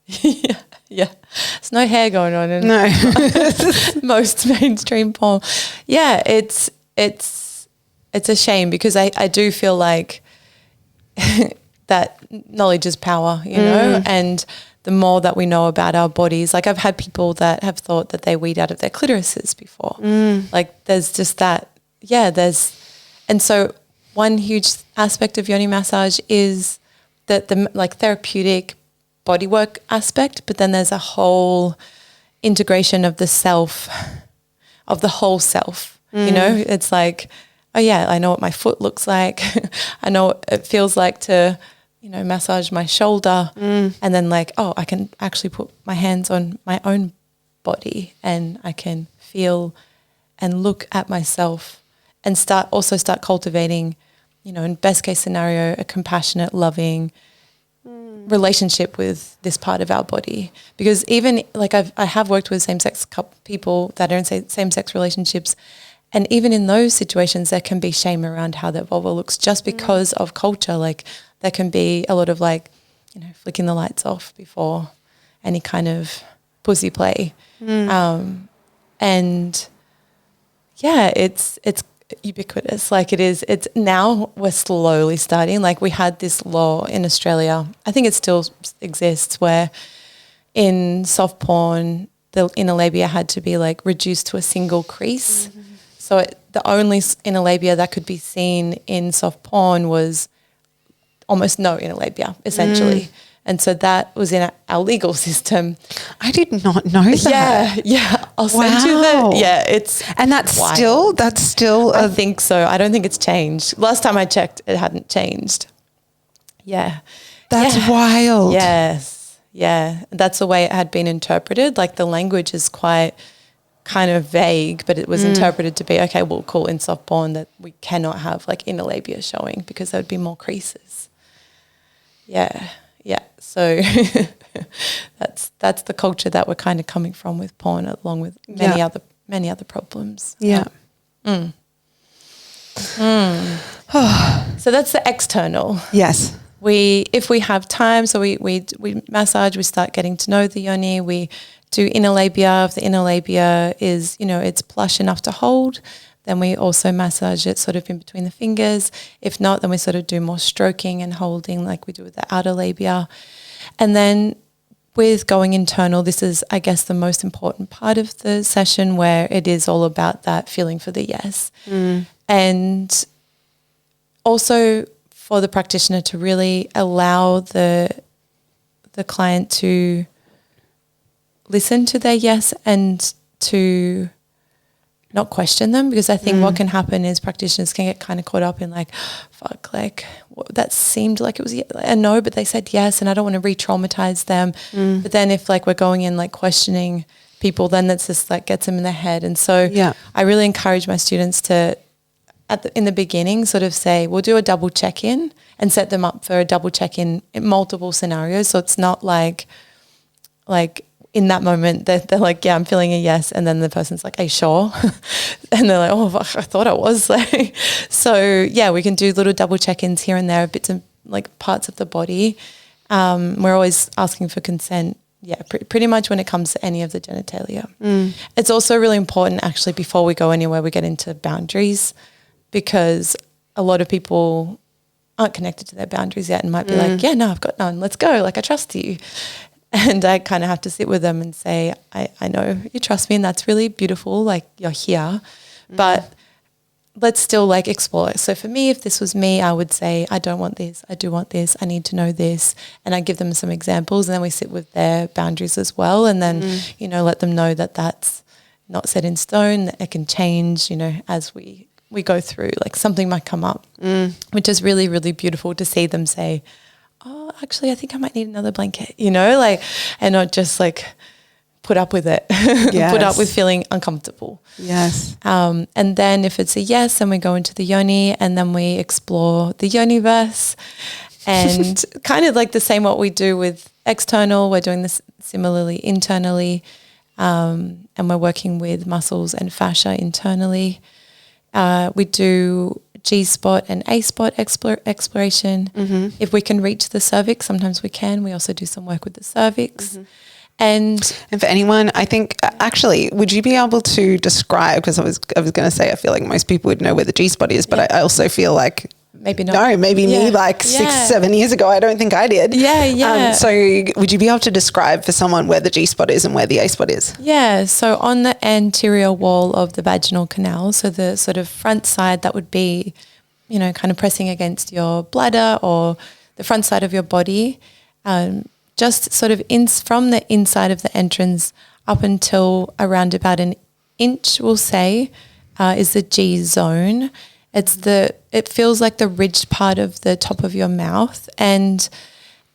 Yeah. There's no hair going on in most mainstream porn. Yeah, it's a shame, because I do feel like that knowledge is power, you know, and the more that we know about our bodies, like I've had people that have thought that they weed out of their clitorises before. Like there's just that, and so one huge aspect of yoni massage is that the like therapeutic bodywork aspect, but then there's a whole integration of the self, of the whole self, you know. It's like, oh yeah, I know what my foot looks like. I know what it feels like to, you know, massage my shoulder, and then like, oh, I can actually put my hands on my own body, and I can feel and look at myself, and start cultivating, you know, in best case scenario, a compassionate, loving relationship with this part of our body. Because even like I have worked with same-sex people that are in same-sex relationships, and even in those situations there can be shame around how their vulva looks, just because of culture. Like there can be a lot of like, you know, flicking the lights off before any kind of pussy play. And yeah, it's ubiquitous. Like it's now we're slowly starting. Like we had this law in Australia, I think it still exists, where in soft porn the inner labia had to be like reduced to a single crease. So the only inner labia that could be seen in soft porn was almost no inner labia, essentially. And so that was in our legal system. I did not know that. Yeah. I'll send you it's and that's wild. still I think so. I don't think it's changed. Last time I checked, it hadn't changed. Yeah. That's wild. Yes. Yeah. That's the way it had been interpreted. Like the language is quite kind of vague, but it was interpreted to be, okay, well, cool, in soft porn that we cannot have like inner labia showing because there would be more creases. Yeah. So that's the culture that we're kind of coming from with porn, along with many other problems. Yeah. So that's the external. Yes. If we have time, so we massage, we start getting to know the yoni, we do inner labia. If the inner labia is, you know, it's plush enough to hold, then we also massage it sort of in between the fingers. If not, then we sort of do more stroking and holding like we do with the outer labia. And then with going internal, this is, I guess, the most important part of the session, where it is all about that feeling for the yes. And also for the practitioner to really allow the client to listen to their yes and to not question them, because I think what can happen is practitioners can get kind of caught up in like, fuck, like that seemed like it was a no, but they said yes, and I don't want to re-traumatize them. But then if like we're going in like questioning people, then that's just like gets them in their head. And so I really encourage my students to, in the beginning, sort of say, we'll do a double check-in and set them up for a double check-in in multiple scenarios. So it's not like in that moment they're like, yeah, I'm feeling a yes. And then the person's like, are you sure? And they're like, oh, I thought I was. Like, so yeah, we can do little double check-ins here and there, bits of like parts of the body. We're always asking for consent pretty much when it comes to any of the genitalia. It's also really important, actually, before we go anywhere, we get into boundaries, because a lot of people aren't connected to their boundaries yet and might be like, yeah, no, I've got none. Let's go. Like, I trust you. And I kind of have to sit with them and say, I know you trust me and that's really beautiful. Like, you're here, but let's still like explore it. So for me, if this was me, I would say, I don't want this. I do want this. I need to know this. And I give them some examples, and then we sit with their boundaries as well. And then, you know, let them know that that's not set in stone, that it can change, you know, as we go through. Like, something might come up, which is really, really beautiful to see them say, oh, actually, I think I might need another blanket, you know, like, and not just like put up with it, put up with feeling uncomfortable. Yes. And then if it's a yes, then we go into the Yoni, and then we explore the Yoni-verse, and kind of like the same what we do with external, we're doing this similarly internally, and we're working with muscles and fascia internally. We do G-spot and A-spot exploration. If we can reach the cervix, sometimes we can. We also do some work with the cervix. And for anyone, I think actually, would you be able to describe, because I was going to say, I feel like most people would know where the G-spot is, but I also feel like maybe not. No, maybe me like 6-7 years ago, I don't think I did. So would you be able to describe for someone where the G-spot is and where the A-spot is? Yeah, so on the anterior wall of the vaginal canal, so the sort of front side that would be, you know, kind of pressing against your bladder or the front side of your body, just sort of from the inside of the entrance up until around about an inch, we'll say, is the G zone. It feels like the ridged part of the top of your mouth, and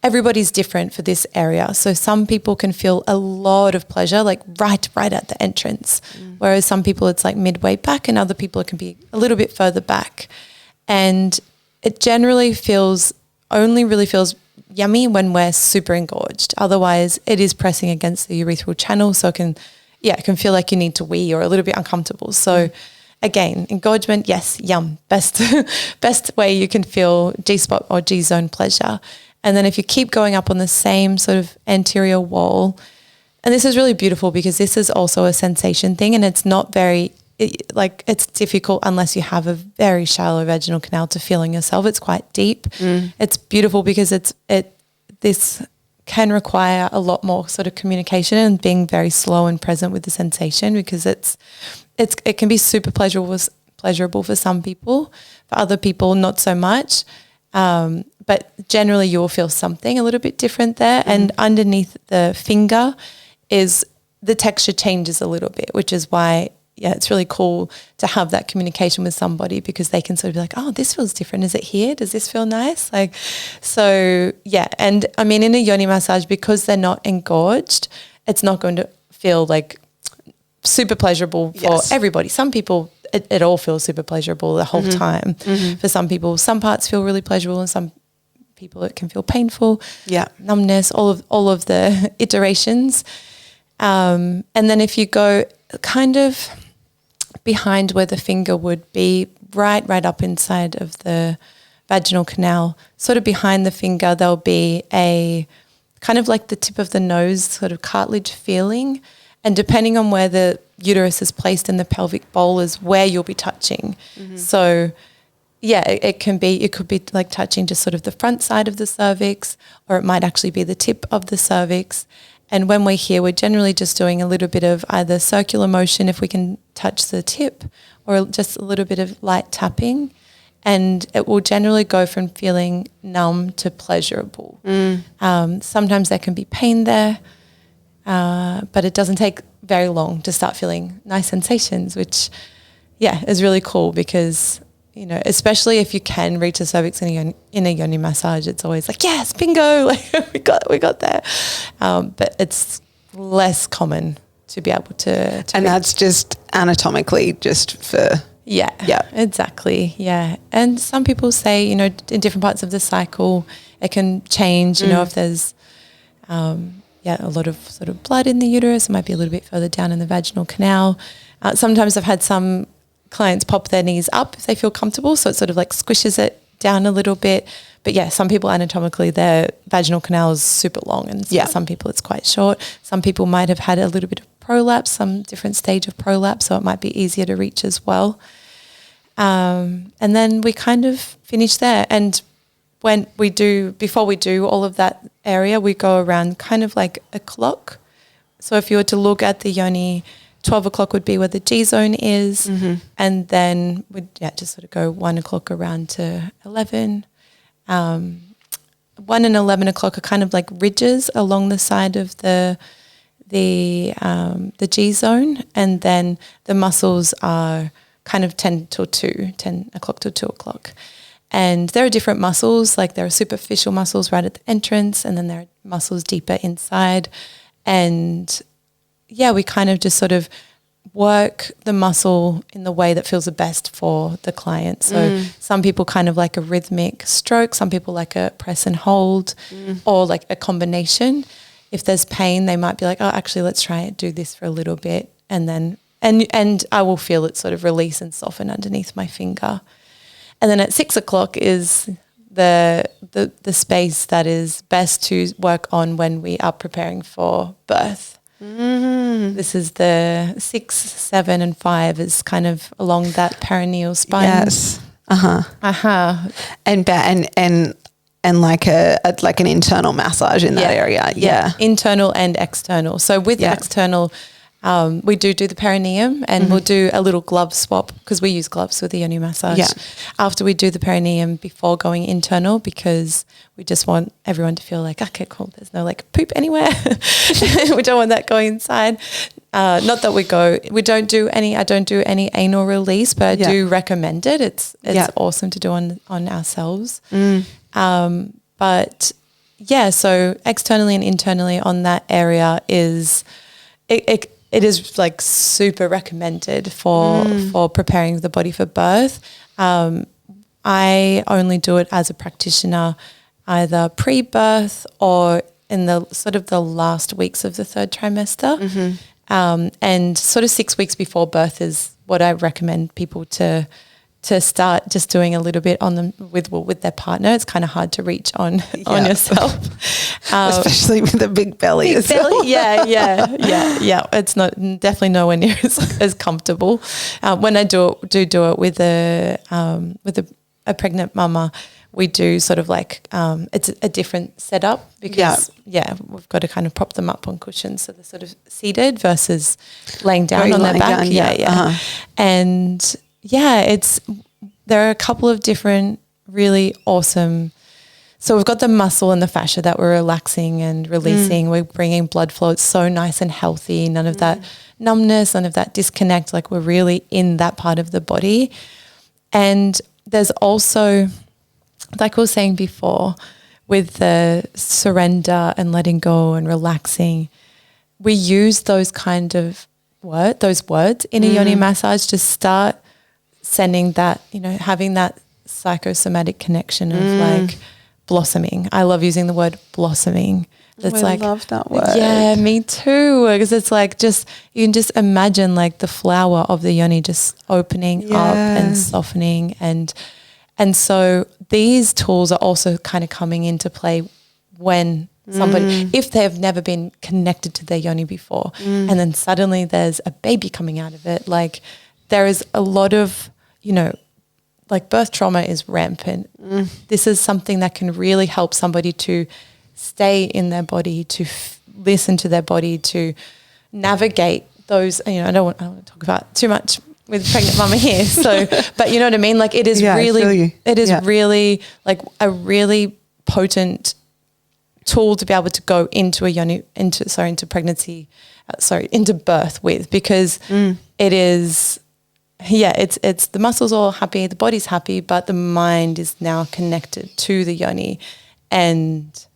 everybody's different for this area. So some people can feel a lot of pleasure, like right at the entrance, whereas some people it's like midway back, and other people it can be a little bit further back. And it generally only really feels yummy when we're super engorged. Otherwise, it is pressing against the urethral channel, so it can feel like you need to wee or a little bit uncomfortable. So again, engorgement, yes, yum, best way you can feel G-spot or G-zone pleasure. And then if you keep going up on the same sort of anterior wall, and this is really beautiful because this is also a sensation thing, and it's not it's difficult unless you have a very shallow vaginal canal to feel in yourself. It's quite deep. It's beautiful because this can require a lot more sort of communication and being very slow and present with the sensation, because it can be super pleasurable for some people. For other people, not so much. But generally you will feel something a little bit different there. And underneath the finger is the texture changes a little bit, which is why, it's really cool to have that communication with somebody, because they can sort of be like, oh, this feels different. Is it here? Does this feel nice? Like, so yeah. And I mean, in a Yoni massage, because they're not engorged, it's not going to feel like super pleasurable for everybody. Some people, it all feels super pleasurable the whole time. For some people, some parts feel really pleasurable, and some people it can feel painful. Numbness, all of the iterations. And then if you go kind of behind where the finger would be, right up inside of the vaginal canal, sort of behind the finger, there'll be a kind of like the tip of the nose sort of cartilage feeling. And depending on where the uterus is placed in the pelvic bowl is where you'll be touching. So it could be like touching just sort of the front side of the cervix, or it might actually be the tip of the cervix. And when we're here, we're generally just doing a little bit of either circular motion if we can touch the tip, or just a little bit of light tapping. And it will generally go from feeling numb to pleasurable. Sometimes there can be pain there, but it doesn't take very long to start feeling nice sensations, which, is really cool, because, you know, especially if you can reach the cervix in a Yoni massage, it's always like, yes, bingo, like we got there. But it's less common to be able to and that's just anatomically, just for... Yeah, exactly. Yeah. And some people say, you know, in different parts of the cycle, it can change, you know, if there's, a lot of sort of blood in the uterus, it might be a little bit further down in the vaginal canal. Sometimes I've had some clients pop their knees up if they feel comfortable. So it sort of like squishes it down a little bit. But yeah, some people anatomically, their vaginal canal is super long, and some people it's quite short. Some people might have had a little bit of prolapse, some different stage of prolapse, so it might be easier to reach as well. And then we kind of finish there. And before we do all of that area, we go around kind of like a clock. So if you were to look at the yoni, 12 o'clock would be where the G zone is. And then we'd just sort of go 1 o'clock around to 11. 1 and 11 o'clock are kind of like ridges along the side of the G zone. And then the muscles are kind of 10 o'clock till 2 o'clock. And there are different muscles, like there are superficial muscles right at the entrance, and then there are muscles deeper inside. And yeah, we kind of just sort of work the muscle in the way that feels the best for the client. So some people kind of like a rhythmic stroke, some people like a press and hold, or like a combination. If there's pain, they might be like, oh, actually, let's try and do this for a little bit. And then, and I will feel it sort of release and soften underneath my finger. And then at 6 o'clock is the space that is best to work on when we are preparing for birth. This is the 6, 7, and 5 is kind of along that perineal spine. Yes. And like an internal massage in that area. Yeah. Internal and external. So with external, we do the perineum, and we'll do a little glove swap because we use gloves with the yoni massage after we do the perineum before going internal, because we just want everyone to feel like, okay, cool, there's no like poop anywhere. We don't want that going inside. Not that I don't do any anal release, but I do recommend it. It's awesome to do on ourselves. But yeah, so externally and internally on that area is it is like super recommended for preparing the body for birth. I only do it as a practitioner either pre-birth or in the sort of the last weeks of the third trimester. And sort of 6 weeks before birth is what I recommend people to start just doing a little bit on them with their partner. It's kind of hard to reach on yourself. Especially with a big belly as well. Yeah. It's not definitely nowhere near as comfortable. When I do it with a pregnant mama, we do sort of like it's a different setup because we've got to kind of prop them up on cushions so they're sort of seated versus laying down on their back. And there are a couple of different really awesome. So we've got the muscle and the fascia that we're relaxing and releasing. We're bringing blood flow. It's so nice and healthy. None of that numbness, none of that disconnect. Like we're really in that part of the body. And there's also, like we were saying before, with the surrender and letting go and relaxing, we use those kind of words in a yoni massage to start sending that, having that psychosomatic connection of like blossoming. I love using the word blossoming. I love that word. Yeah, me too. Because it's like you can just imagine like the flower of the yoni just opening up and softening. And so these tools are also kind of coming into play when somebody, if they have never been connected to their yoni before, and then suddenly there's a baby coming out of it. Like there is a lot of, like birth trauma is rampant. This is something that can really help somebody to stay in their body, to listen to their body, to navigate those, I don't want to talk about too much with pregnant mama here. So, but you know what I mean? Like it is really like a really potent tool to be able to go into into pregnancy, into birth with, because it is, it's the muscles all happy, the body's happy, but the mind is now connected to the yoni, and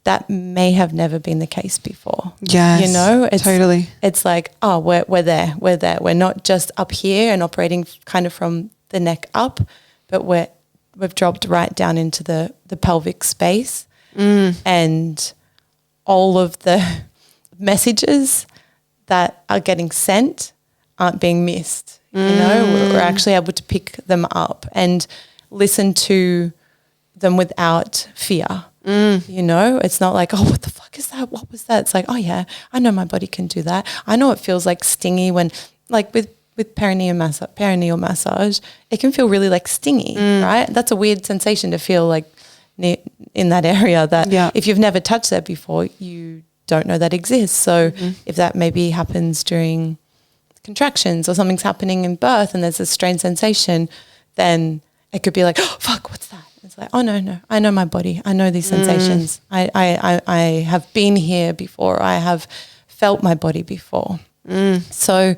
that may have never been the case before. Yes, totally. It's like, oh, we're there. We're not just up here and operating kind of from the neck up, but we've dropped right down into the pelvic space, and all of the messages that are getting sent aren't being missed. We're actually able to pick them up and listen to them without fear. You know, it's not like, oh, what the fuck is that? What was that? It's like, oh yeah, I know my body can do that. I know it feels like stingy when, like with perineal massage, it can feel really like stingy, right? That's a weird sensation to feel like in that area that if you've never touched that before, you don't know that exists. So if that maybe happens during contractions or something's happening in birth and there's a strange sensation, then it could be like, oh, fuck, what's that? It's like, oh, no, I know my body. I know these sensations. I have been here before. I have felt my body before. So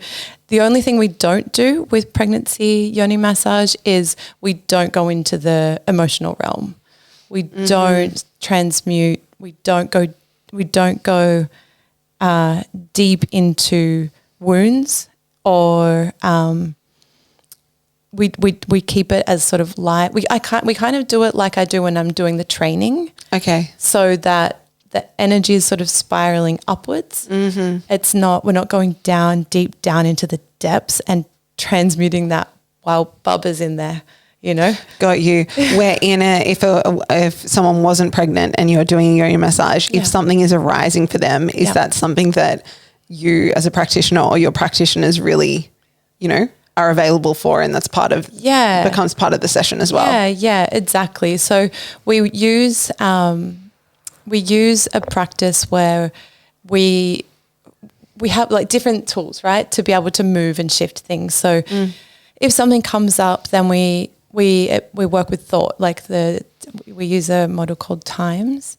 the only thing we don't do with pregnancy yoni massage is we don't go into the emotional realm. We don't transmute. We don't go deep into wounds or we keep it as sort of light. We kind of do it like I do when I'm doing the training. Okay. So that the energy is sort of spiraling upwards. It's not, we're not going deep down into the depths and transmuting that while Bubba's in there, you know? Got you. Where if someone wasn't pregnant and you're doing a yoni massage, if something is arising for them, is that something that you as a practitioner or your practitioners really, you know, are available for, and that's part of becomes part of the session as well. Yeah, exactly. So we use a practice where we have like different tools, right, to be able to move and shift things. So if something comes up, then we work with thought. Like we use a model called times.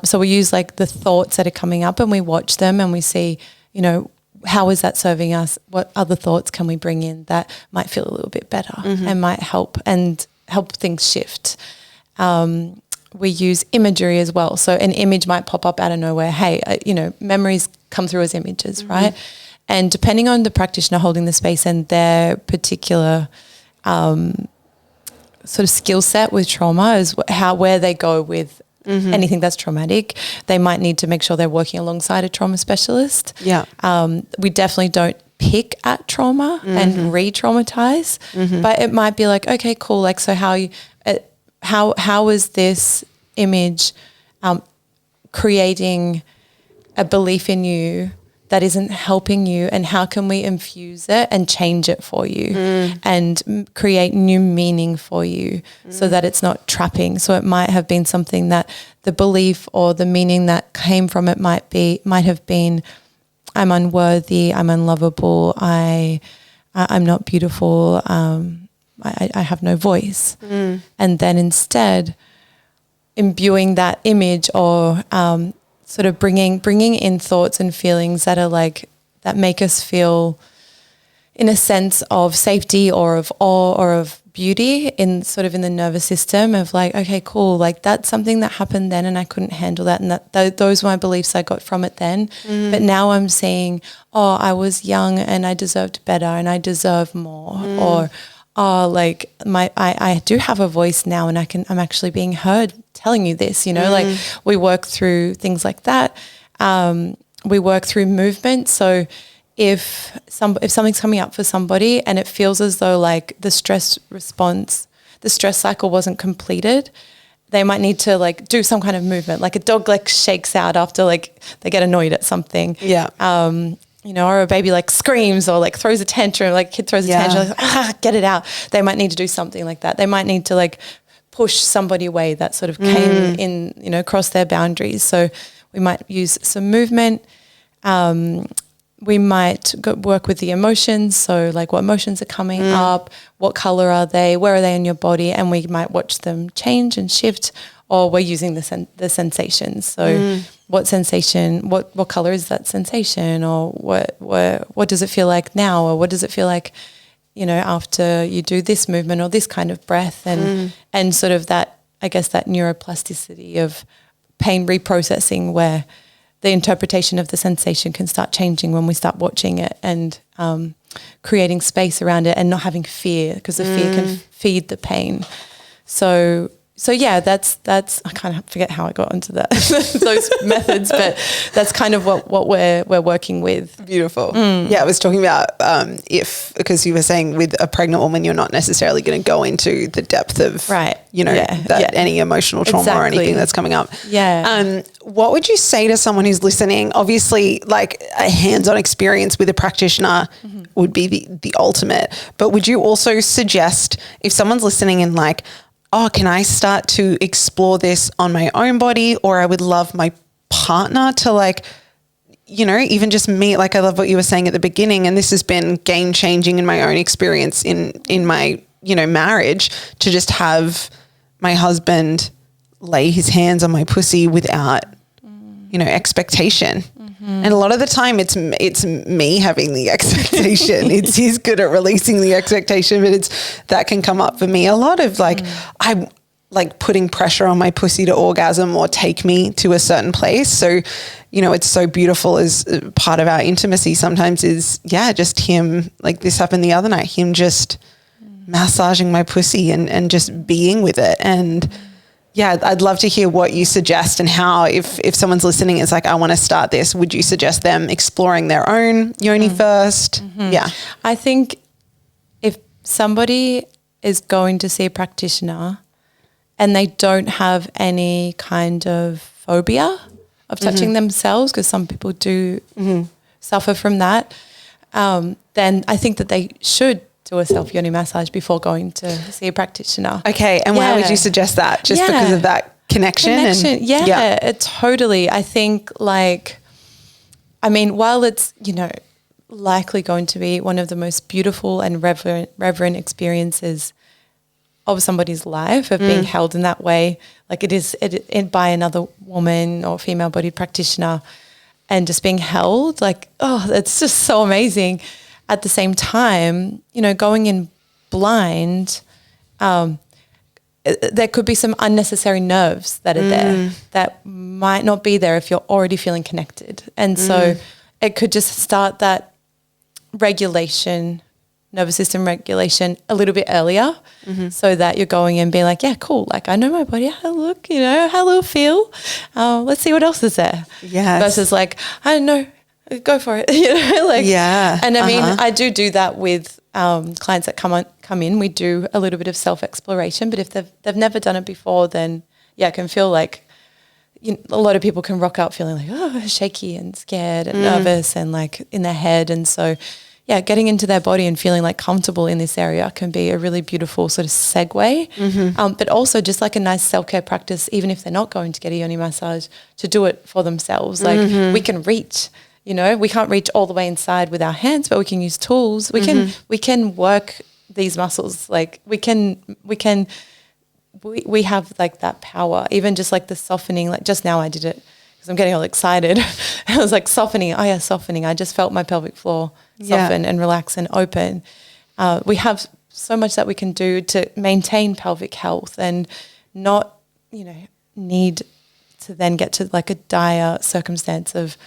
So we use like the thoughts that are coming up and we watch them and we see, you know, how is that serving us? What other thoughts can we bring in that might feel a little bit better and might help things shift? We use imagery as well. So an image might pop up out of nowhere. Hey, you know, memories come through as images, right? And depending on the practitioner holding the space and their particular sort of skill set with trauma is where they go with anything that's traumatic. They might need to make sure they're working alongside a trauma specialist. We definitely don't pick at trauma and re-traumatize, but it might be like, okay, cool. Like, so how is this image creating a belief in you that isn't helping you, and how can we infuse it and change it for you and create new meaning for you so that it's not trapping. So it might have been something that the belief or the meaning that came from it might have been, I'm unworthy, I'm unlovable, I'm not beautiful, I have no voice. And then instead imbuing that image or sort of bringing in thoughts and feelings that are like, that make us feel in a sense of safety or of awe or of beauty in the nervous system of like, okay, cool. Like that's something that happened then and I couldn't handle that. And those were my beliefs I got from it then. But now I'm seeing, oh, I was young and I deserved better and I deserve more. Or, oh, like I do have a voice now and I'm actually being heard telling you this, you know, like we work through things like that. We work through movement. So if something's coming up for somebody and it feels as though like the stress cycle wasn't completed, they might need to like do some kind of movement, like a dog like shakes out after like they get annoyed at something. You know, or a baby like screams or like throws a tantrum, like kid throws a tantrum, like, get it out. They might need to do something like that. They might need to like push somebody away that sort of came in, you know, cross their boundaries. So we might use some movement. We might work with the emotions. So like what emotions are coming up, what color are they, where are they in your body? And we might watch them change and shift, or we're using the sensations. So what sensation, what color is that sensation, or what does it feel like now, or what does it feel like, you know, after you do this movement or this kind of breath, and sort of that, I guess, that neuroplasticity of pain reprocessing where the interpretation of the sensation can start changing when we start watching it and creating space around it and not having fear, because the fear can feed the pain. So so yeah, that's I kind of forget how I got into that those methods, but that's kind of what we're working with. Beautiful. Yeah, I was talking about because you were saying with a pregnant woman, you're not necessarily going to go into the depth of any emotional trauma or anything that's coming up. Yeah. What would you say to someone who's listening? Obviously, like a hands-on experience with a practitioner would be the ultimate, but would you also suggest if someone's listening and like, oh, can I start to explore this on my own body, or I would love my partner to like, you know, even just me, like I love what you were saying at the beginning, and this has been game changing in my own experience in my, you know, marriage, to just have my husband lay his hands on my pussy without, you know, expectation. And a lot of the time it's me having the expectation. He's good at releasing the expectation, but that can come up for me a lot of like, I'm like putting pressure on my pussy to orgasm or take me to a certain place. So, you know, it's so beautiful as part of our intimacy sometimes is, just him, like this happened the other night, him just massaging my pussy and just being with it. And yeah, I'd love to hear what you suggest and how, if someone's listening, is like, I want to start this, would you suggest them exploring their own yoni first? Yeah. I think if somebody is going to see a practitioner and they don't have any kind of phobia of touching themselves, because some people do suffer from that, then I think that they should do a self-yoni massage before going to see a practitioner. Okay, and why would you suggest that? Just because of that connection? Totally. I think like, I mean, while it's, you know, likely going to be one of the most beautiful and reverent experiences of somebody's life, of being held in that way, like it is by another woman or female-bodied practitioner, and just being held, like, oh, it's just so amazing. At the same time, you know, going in blind, there could be some unnecessary nerves that are there that might not be there if you're already feeling connected. And so it could just start that regulation, nervous system regulation a little bit earlier, so that you're going and being like, yeah, cool. Like, I know my body, how to look, you know, how it'll feel. Let's see what else is there. Yes. Versus like, I don't know, go for it, you know, like, and I mean, I do that with clients that come in. We do a little bit of self-exploration, but if they've never done it before, then it can feel like, you know, a lot of people can rock out feeling like, oh, shaky and scared and nervous and like in their head. And so, getting into their body and feeling like comfortable in this area can be a really beautiful sort of segue. But also just like a nice self-care practice, even if they're not going to get a yoni massage, to do it for themselves. Like we can reach. You know, we can't reach all the way inside with our hands, but we can use tools. We can work these muscles. Like we have like that power, even just like the softening. Like just now I did it because I'm getting all excited. I was like softening. Oh yeah, softening. I just felt my pelvic floor soften and relax and open. We have so much that we can do to maintain pelvic health and not, you know, need to then get to like a dire circumstance of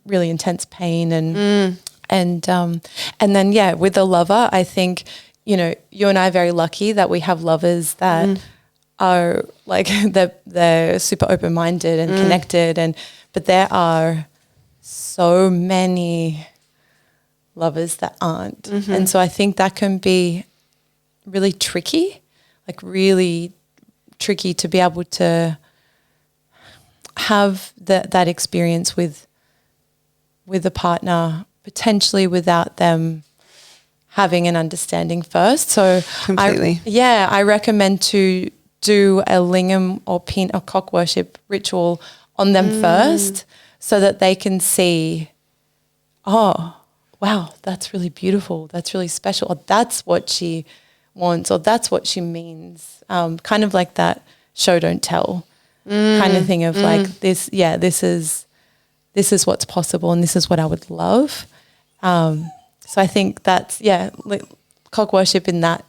really intense pain and then with a lover, I think, you know, you and I are very lucky that we have lovers that are like they're super open-minded and connected, but there are so many lovers that aren't, and so I think that can be really tricky to be able to have that experience with a partner, potentially without them having an understanding first. So completely. I recommend to do a lingam or pin or cock worship ritual on them first, so that they can see, oh, wow, that's really beautiful. That's really special. Or that's what she wants, or that's what she means. Kind of like that show, don't tell kind of thing of like this is what's possible and this is what I would love. So I think that's, cock worship in that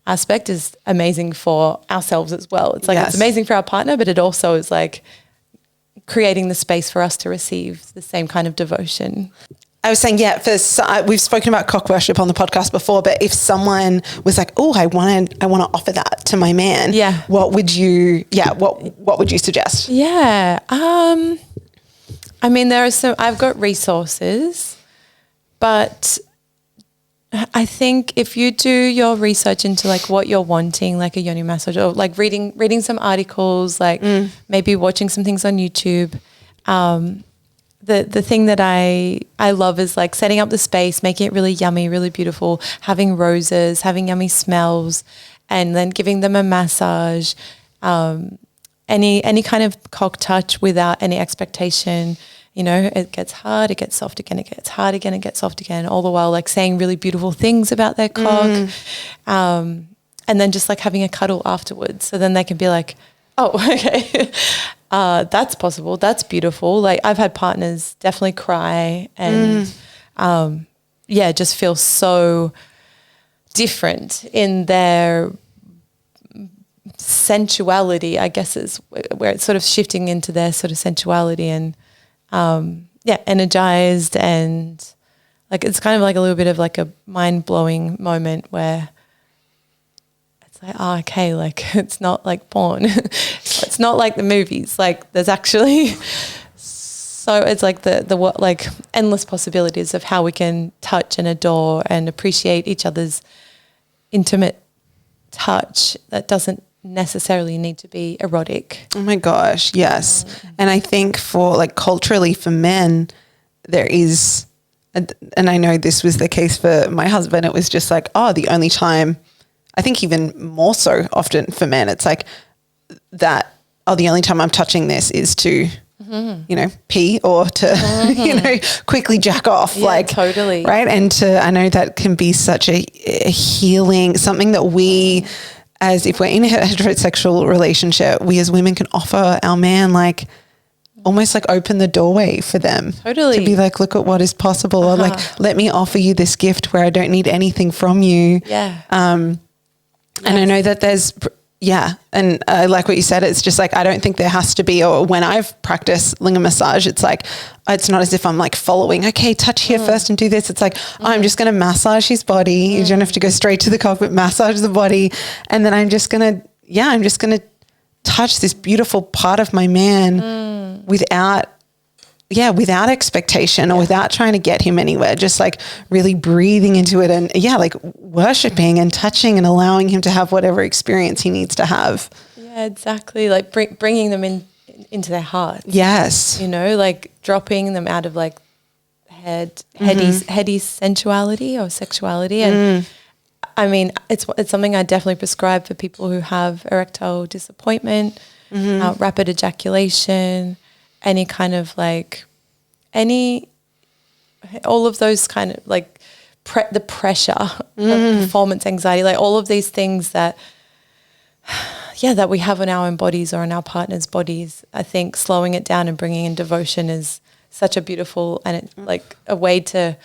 aspect is amazing for ourselves as well. It's like, it's amazing for our partner, but it also is like creating the space for us to receive the same kind of devotion. I was saying, we've spoken about cock worship on the podcast before, but if someone was like, oh, I want to offer that to my man, what would you suggest? Yeah. I mean, I've got resources, but I think if you do your research into like what you're wanting, like a yoni massage, or like reading some articles, like maybe watching some things on YouTube, the thing that I love is like setting up the space, making it really yummy, really beautiful, having roses, having yummy smells, and then giving them a massage, any kind of cock touch without any expectation. You know, it gets hard, it gets soft again, it gets hard again, it gets soft again, all the while like saying really beautiful things about their cock. And then just like having a cuddle afterwards. So then they can be like, oh, okay, that's possible. That's beautiful. Like I've had partners definitely cry and just feel so different in their sensuality, I guess is where it's sort of shifting into their sort of sensuality and energized, and like it's kind of like a little bit of like a mind-blowing moment where it's like, oh, okay, like it's not like porn. It's not like the movies. Like there's actually so it's like the what like endless possibilities of how we can touch and adore and appreciate each other's intimate touch that doesn't necessarily need to be erotic. Oh my gosh, yes. And I think for like culturally for men, there is, and I know this was the case for my husband, it was just like, oh, the only time, I think even more so often for men, it's like that, oh, the only time I'm touching this is to, you know, pee or to, you know, quickly jack off. Yeah, like totally. Right. And I know that can be such a healing, something that we, as if we're in a heterosexual relationship, we as women can offer our man like almost like open the doorway for them. Totally. To be like, look at what is possible. Or like, let me offer you this gift where I don't need anything from you. Yeah. And I know that there's, and I like what you said. It's just like, I don't think there has to be, or when I've practiced lingam massage, it's like, it's not as if I'm like following, okay, touch here first and do this. It's like, I'm just going to massage his body. You don't have to go straight to the cock, but massage the body. And then I'm just going to touch this beautiful part of my man without expectation or without trying to get him anywhere, just like really breathing into it and like worshiping and touching and allowing him to have whatever experience he needs to have. Yeah, exactly. Like bringing them into their hearts. Yes. You know, like dropping them out of like heady sensuality or sexuality. And I mean, it's something I definitely prescribe for people who have erectile disappointment, rapid ejaculation, any kind of like all of those kind of like the pressure, performance anxiety, like all of these things that we have in our own bodies or in our partner's bodies. I think slowing it down and bringing in devotion is such a beautiful and it's like a way to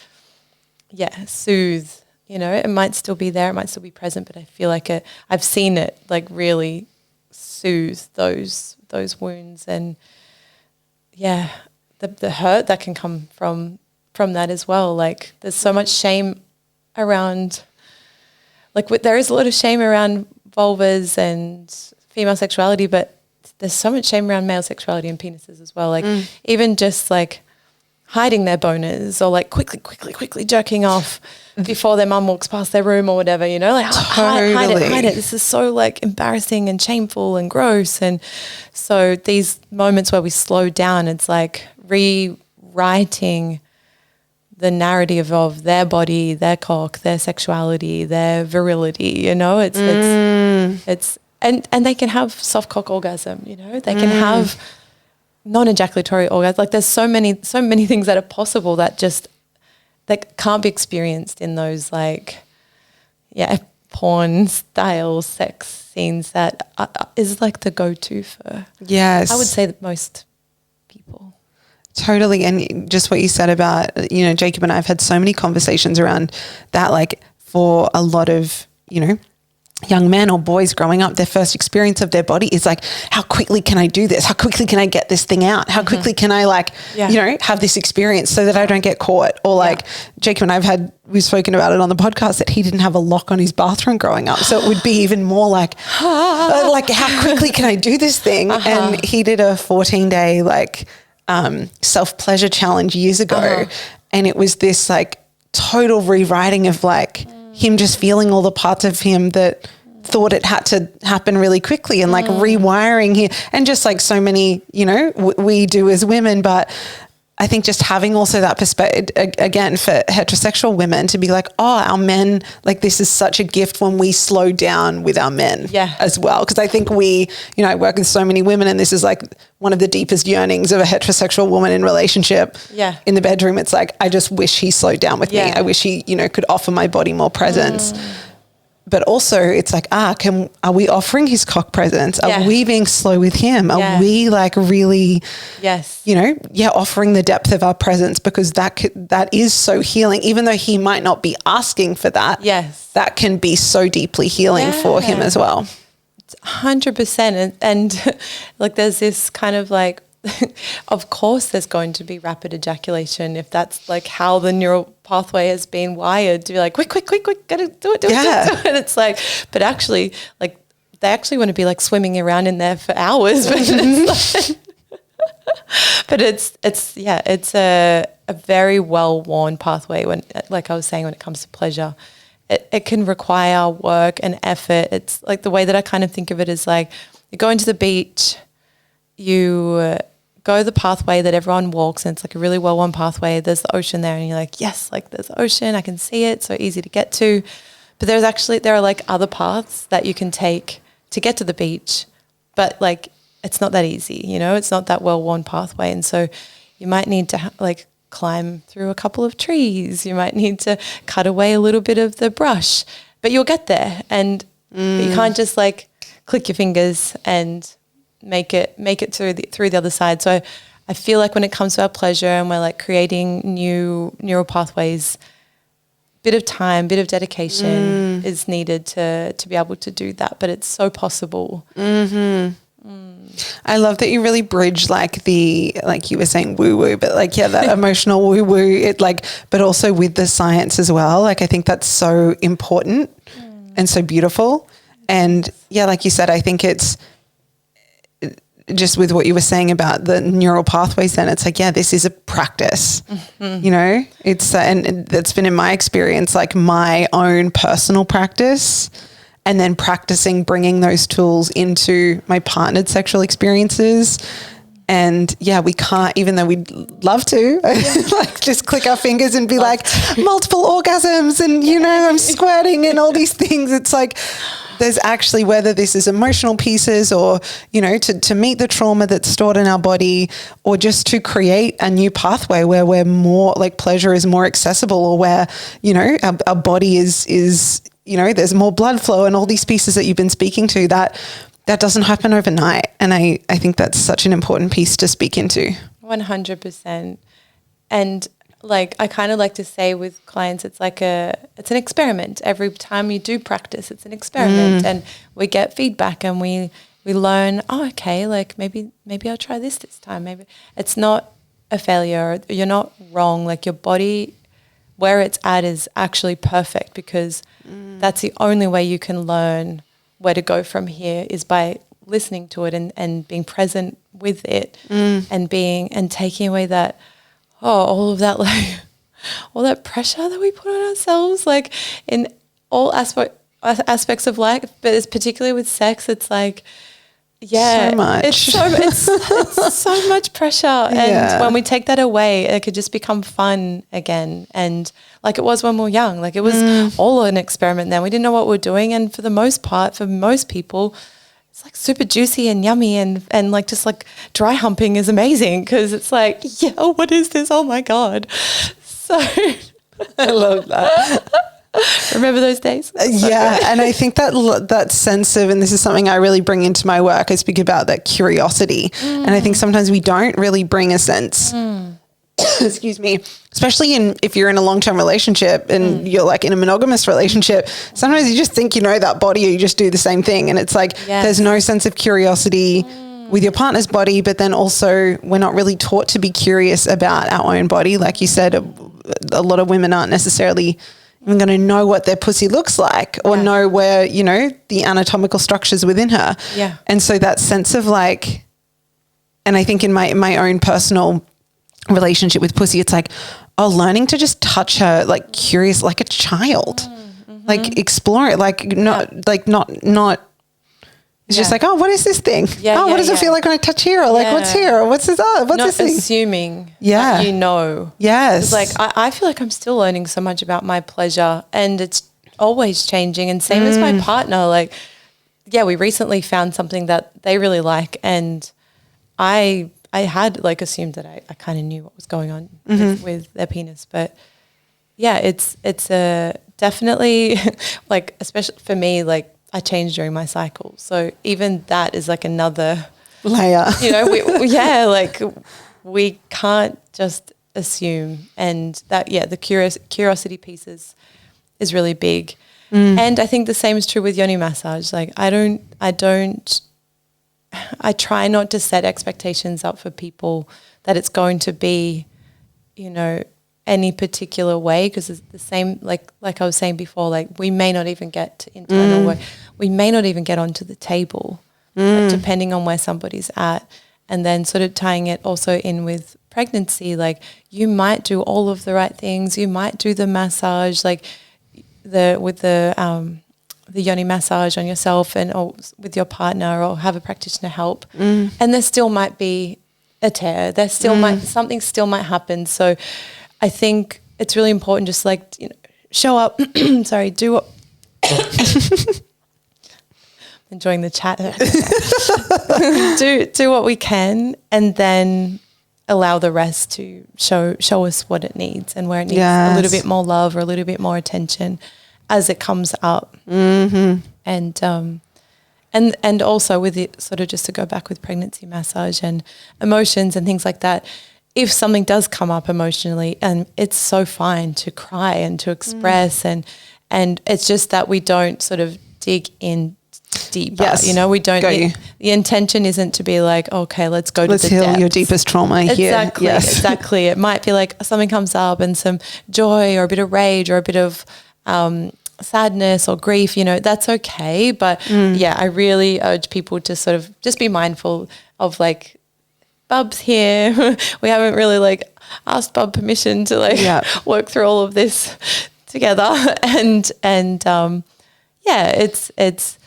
soothe. You know, it might still be there, it might still be present, but I feel like I've seen it like really soothe those wounds and the hurt that can come from that as well. Like there's so much shame around, like there is a lot of shame around vulvas and female sexuality, but there's so much shame around male sexuality and penises as well. Like even just like hiding their boners or like quickly jerking off before their mum walks past their room or whatever, you know, like hide it. This is so like embarrassing and shameful and gross. And so these moments where we slow down, it's like rewriting the narrative of their body, their cock, their sexuality, their virility, you know, it's and they can have soft cock orgasm, you know, they can have non-ejaculatory orgasm. Like there's so many things that are possible that can't be experienced in those like, porn style sex scenes that is like the go-to for, yes, I would say that most people. Totally. And just what you said about, you know, Jacob and I have had so many conversations around that, like for a lot of, you know, young men or boys growing up, their first experience of their body is like, how quickly can I do this? How quickly can I get this thing out? How quickly can I have this experience so that I don't get caught? Or like Jacob and we've spoken about it on the podcast that he didn't have a lock on his bathroom growing up. So it would be even more like how quickly can I do this thing? And he did a 14-day self-pleasure challenge years ago. And it was this like total rewriting of like him just feeling all the parts of him that thought it had to happen really quickly and like rewiring here, and just like so many, we do as women. But I think just having also that perspective again for heterosexual women to be like, oh, our men, like this is such a gift when we slow down with our men as well. Because I think I work with so many women, and this is like one of the deepest yearnings of a heterosexual woman in relationship. In the bedroom, it's like, I just wish he slowed down with me. I wish he, could offer my body more presence. But also it's like, are we offering his cock presence? Are we being slow with him? Are we like really, offering the depth of our presence? Because that is so healing, even though he might not be asking for that. That can be so deeply healing for him as well. 100%. And like, there's this kind of like, of course there's going to be rapid ejaculation if that's like how the neural pathway has been wired to be like, quick, gotta do it. And it's like, but actually like they actually want to be like swimming around in there for hours. But it's a very well-worn pathway when, like I was saying, when it comes to pleasure. It can require work and effort. It's like the way that I kind of think of it is like you're going to the beach, you go the pathway that everyone walks, and it's like a really well-worn pathway. There's the ocean there, and you're like, yes, like there's the ocean. I can see it. So easy to get to. But there are like other paths that you can take to get to the beach, but like it's not that easy, it's not that well-worn pathway. And so you might need to like climb through a couple of trees. You might need to cut away a little bit of the brush, but you'll get there. And but you can't just like click your fingers and make it through the other side. So I feel like when it comes to our pleasure and we're like creating new neural pathways, bit of time, bit of dedication is needed to be able to do that, but it's so possible. I love that you really bridge like you were saying woo-woo, but like, that emotional woo-woo, but also with the science as well. Like, I think that's so important and so beautiful. And like you said, I think it's, just with what you were saying about the neural pathways, then it's like, this is a practice, it's, and that's been in my experience, like my own personal practice, and then practicing bringing those tools into my partnered sexual experiences. And we can't, even though we'd love to, like just click our fingers and be like multiple orgasms and, I'm squirting and all these things. It's like, there's actually, whether this is emotional pieces or, to meet the trauma that's stored in our body, or just to create a new pathway where we're more like pleasure is more accessible, or where, our body is, there's more blood flow and all these pieces that you've been speaking to, that doesn't happen overnight. And I think that's such an important piece to speak into. 100%. And like, I kind of like to say with clients, it's like it's an experiment. Every time you do practice, it's an experiment, and we get feedback and we learn, okay, like maybe I'll try this time. Maybe it's not a failure. You're not wrong. Like, your body, where it's at is actually perfect, because that's the only way you can learn where to go from here, is by listening to it and being present with it, and taking away that, all of that, like all that pressure that we put on ourselves, like in all aspects of life, but it's particularly with sex, it's like, so much. It's so much pressure. And when we take that away, it could just become fun again. And like it was when we were young, like it was all an experiment then. We didn't know what we were doing. And for the most part, for most people, it's like super juicy and yummy, and like just like dry humping is amazing, because it's like, what is this? Oh my God. So I love that. Remember those days? And I think that sense of, and this is something I really bring into my work, I speak about that curiosity. And I think sometimes we don't really bring a sense excuse me, especially if you're in a long-term relationship and you're like in a monogamous relationship, sometimes you just think you know that body or you just do the same thing. And it's like, there's no sense of curiosity with your partner's body, but then also we're not really taught to be curious about our own body. Like you said, a lot of women aren't necessarily even going to know what their pussy looks like or know where, you know, the anatomical structures within her. Yeah. And so that sense of like, and I think in my own personal relationship with pussy, it's like, learning to just touch her, like curious, like a child, like explore it, like not, it's just like, what is this thing? What does it feel like when I touch here? Or like, what's here? Or what's this? What's not this thing? Assuming that you know. Yes. It's like, I feel like I'm still learning so much about my pleasure and it's always changing. And same as my partner, like, we recently found something that they really like. And I had like assumed that I kind of knew what was going on with their penis. But it's definitely like, especially for me, like, I change during my cycle. So even that is like another layer, you know, like we can't just assume. And that, the curiosity piece is really big. And I think the same is true with yoni massage. Like I try not to set expectations up for people that it's going to be, you know, any particular way, because it's the same, like I was saying before, like we may not even get to internal work. We may not even get onto the table, like, depending on where somebody's at. And then sort of tying it also in with pregnancy, like you might do all of the right things. You might do the massage, like with the yoni massage on yourself or with your partner, or have a practitioner help. And there still might be a tear. There still something still might happen. So I think it's really important, just like, you know, show up, do what, enjoying the chat. do what we can, and then allow the rest to show us what it needs and where it needs a little bit more love or a little bit more attention as it comes up. And also with it, sort of just to go back with pregnancy massage and emotions and things like that, if something does come up emotionally, and it's so fine to cry and to express, and it's just that we don't sort of dig in deeper. You know, we don't. The intention isn't to be like, okay, let's go to the depths. Let's heal your deepest trauma here. Exactly. It might be like something comes up and some joy or a bit of rage or a bit of sadness or grief. You know, that's okay. But I really urge people to sort of just be mindful of like, Bub's here. We haven't really like asked Bub permission to like work through all of this together. And it's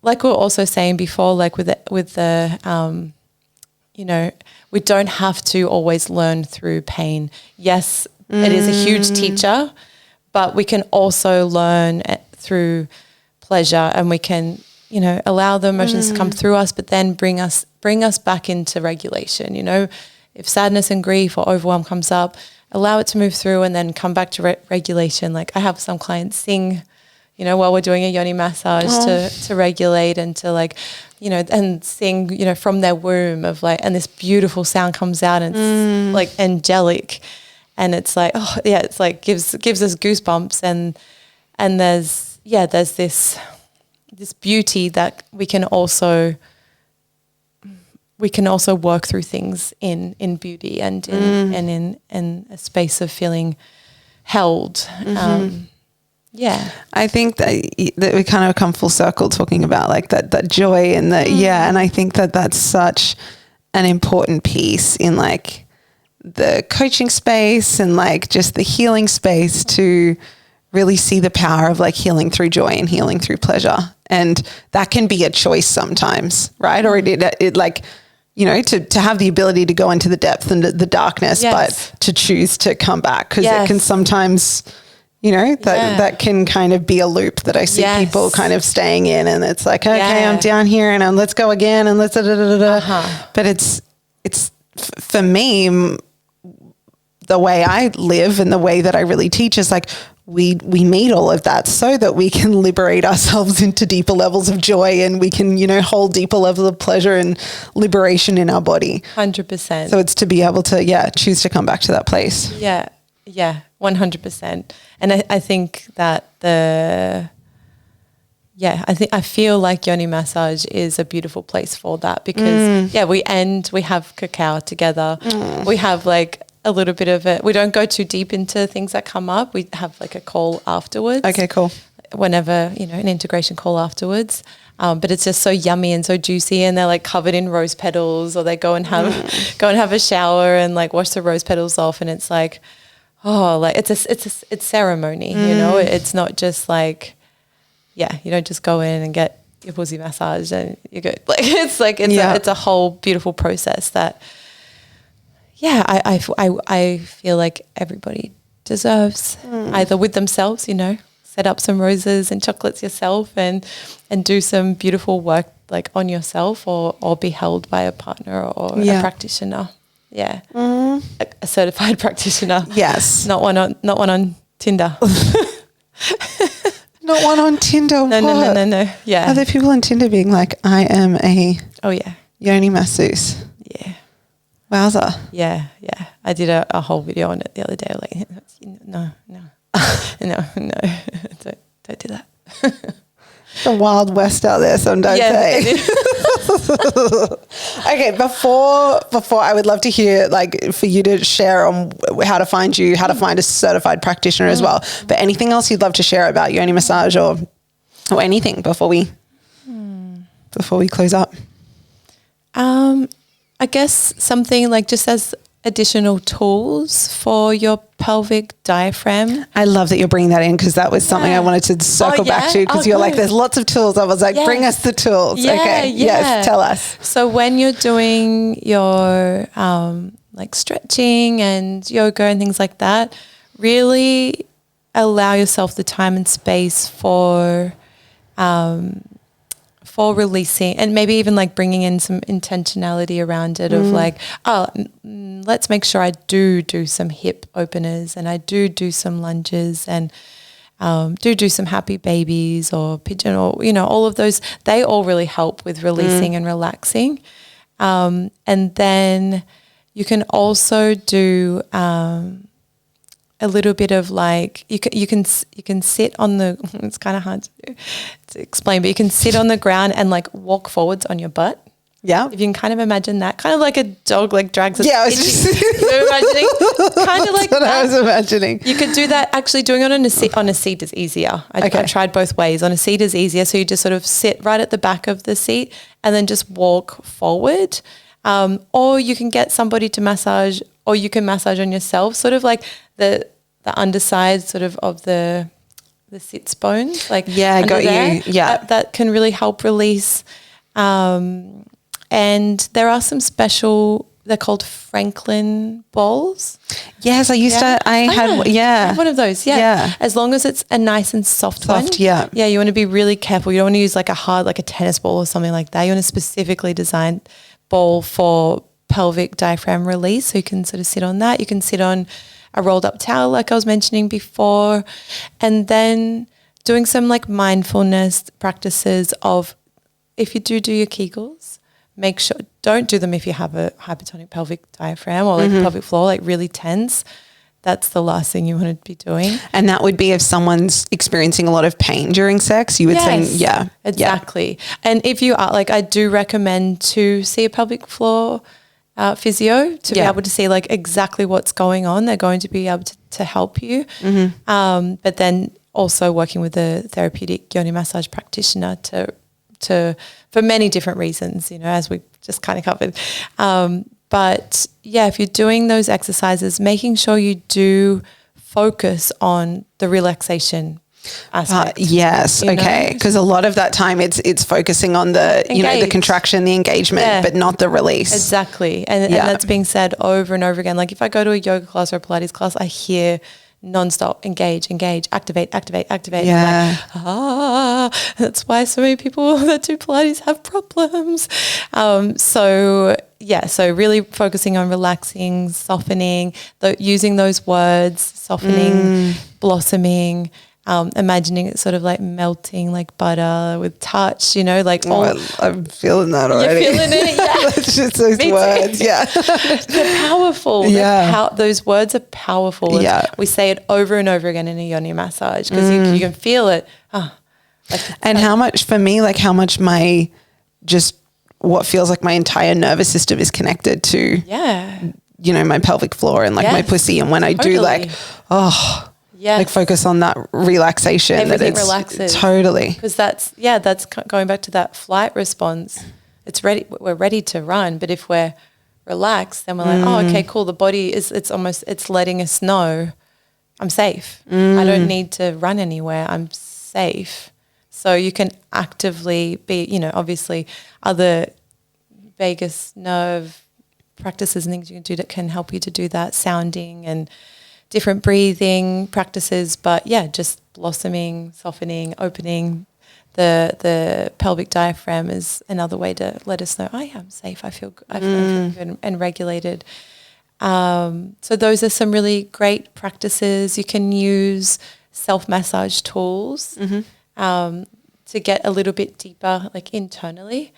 like we were also saying before, like with the you know, we don't have to always learn through pain. Yes, it is a huge teacher, but we can also learn through pleasure, and we can, you know, allow the emotions to come through us, but then bring us back into regulation. You know, if sadness and grief or overwhelm comes up, allow it to move through and then come back to regulation. Like I have some clients sing, you know, while we're doing a yoni massage to regulate and to like, you know, and sing, you know, from their womb of like, and this beautiful sound comes out and it's like angelic, and it's like, it's like gives us goosebumps, and there's this beauty that we can also work through things in beauty and in a space of feeling held. I think that we kind of come full circle talking about like that joy and and I think that that's such an important piece in like the coaching space and like just the healing space, to really see the power of like healing through joy and healing through pleasure. And that can be a choice sometimes, right? Or it like, you know, to have the ability to go into the depth and the darkness, but to choose to come back, because it can sometimes, you know, that can kind of be a loop that I see people kind of staying in, and it's like, okay, I'm down here and let's go again and let's But it's for me, the way I live and the way that I really teach is like, we meet all of that so that we can liberate ourselves into deeper levels of joy, and we can, hold deeper levels of pleasure and liberation in our body. 100%. So it's to be able to, choose to come back to that place. Yeah. Yeah. 100%. And I think that I feel like Yoni massage is a beautiful place for that, because we have cacao together. We have like a little bit of it. We don't go too deep into things that come up. We have like a call afterwards. Okay, cool. Whenever, an integration call afterwards. But it's just so yummy and so juicy, and they're like covered in rose petals, or they go and have a shower and like wash the rose petals off, and it's like, it's ceremony, It's not just like, you don't just go in and get your pussy massage and you're good. Like it's a whole beautiful process that I feel like everybody deserves, either with themselves, set up some roses and chocolates yourself and do some beautiful work like on yourself, or be held by a partner or a practitioner. Yeah. A certified practitioner. Yes. Not one on Tinder. Not one on Tinder. No. Yeah. Are there people on Tinder being like, I am a Yoni masseuse? Yeah. Wowza. Yeah. I did a whole video on it the other day. Like, no, don't do that. The Wild West out there, some don't say. Okay, before I would love to hear, like, for you to share on how to find you, how to find a certified practitioner as well. But anything else you'd love to share about Yoni massage or anything before we close up? I guess something like just as additional tools for your pelvic diaphragm. I love that you're bringing that in, because that was something I wanted to circle back to, because you're like, there's lots of tools. I was like, bring us the tools. Yes, tell us. So when you're doing your like stretching and yoga and things like that, really allow yourself the time and space for releasing, and maybe even like bringing in some intentionality around it of like, let's make sure I do some hip openers, and I do some lunges, and do some happy babies or pigeon, or, all of those. They all really help with releasing and relaxing. And then you can also do a little bit of like, you can sit on the, it's kind of hard to explain, but you can sit on the ground and like walk forwards on your butt. Yeah. If you can kind of imagine that, kind of like a dog like drags its I was just imagining, kind of like that's what that. I was imagining. You could do that. Actually, doing it on a seat is easier. I tried both ways. On a seat is easier, so you just sort of sit right at the back of the seat and then just walk forward. Or you can get somebody to massage, or you can massage on yourself, sort of like the underside sort of the sits bones. Like got there. you. Yeah. That can really help release. And there are some special, they're called Franklin balls. Yes, I had one of those. Yeah. As long as it's a nice and soft one. Yeah. Yeah. You want to be really careful. You don't want to use like a hard, like a tennis ball or something like that. You want to specifically design ball for pelvic diaphragm release. So you can sort of sit on that. You can sit on a rolled up towel, like I was mentioning before, and then doing some like mindfulness practices of, if you do your Kegels, make sure, don't do them if you have a hypertonic pelvic diaphragm or like pelvic floor, like really tense. That's the last thing you want to be doing. And that would be if someone's experiencing a lot of pain during sex, you would say, exactly. And if you are, like, I do recommend to see a pelvic floor physio to be able to see like exactly what's going on. They're going to be able to help you. But then also working with a therapeutic Yoni massage practitioner for many different reasons, as we just kind of covered. But if you're doing those exercises, making sure you do focus on the relaxation aspect. Yes. Okay. Because a lot of that time it's focusing on the, the contraction, the engagement, but not the release. Exactly. And that's being said over and over again. Like if I go to a yoga class or a Pilates class, I hear nonstop, engage, activate. Yeah. Like, that's why so many people that do Pilates have problems. So so really focusing on relaxing, softening, using those words, softening, blossoming, imagining it sort of like melting like butter with touch, like I'm feeling that already. You're feeling it? Yeah. It's just those words. Yeah. They're powerful. Yeah. Those words are powerful. Yeah. We say it over and over again in a yoni massage because you can feel it. And how much, for me, like how much what feels like my entire nervous system is connected to, my pelvic floor and like my pussy. And when I do like, like focus on that relaxation. Everything relaxes. Totally. Because that's going back to that flight response. It's ready. We're ready to run. But if we're relaxed, then we're like, oh, okay, cool. The body it's letting us know I'm safe. I don't need to run anywhere. I'm safe. So you can actively be, obviously other vagus nerve practices and things you can do that can help you to do that, sounding and different breathing practices. But just blossoming, softening, opening the pelvic diaphragm is another way to let us know I am safe. I feel good and regulated. So those are some really great practices. You can use self-massage tools. To get a little bit deeper, like internally.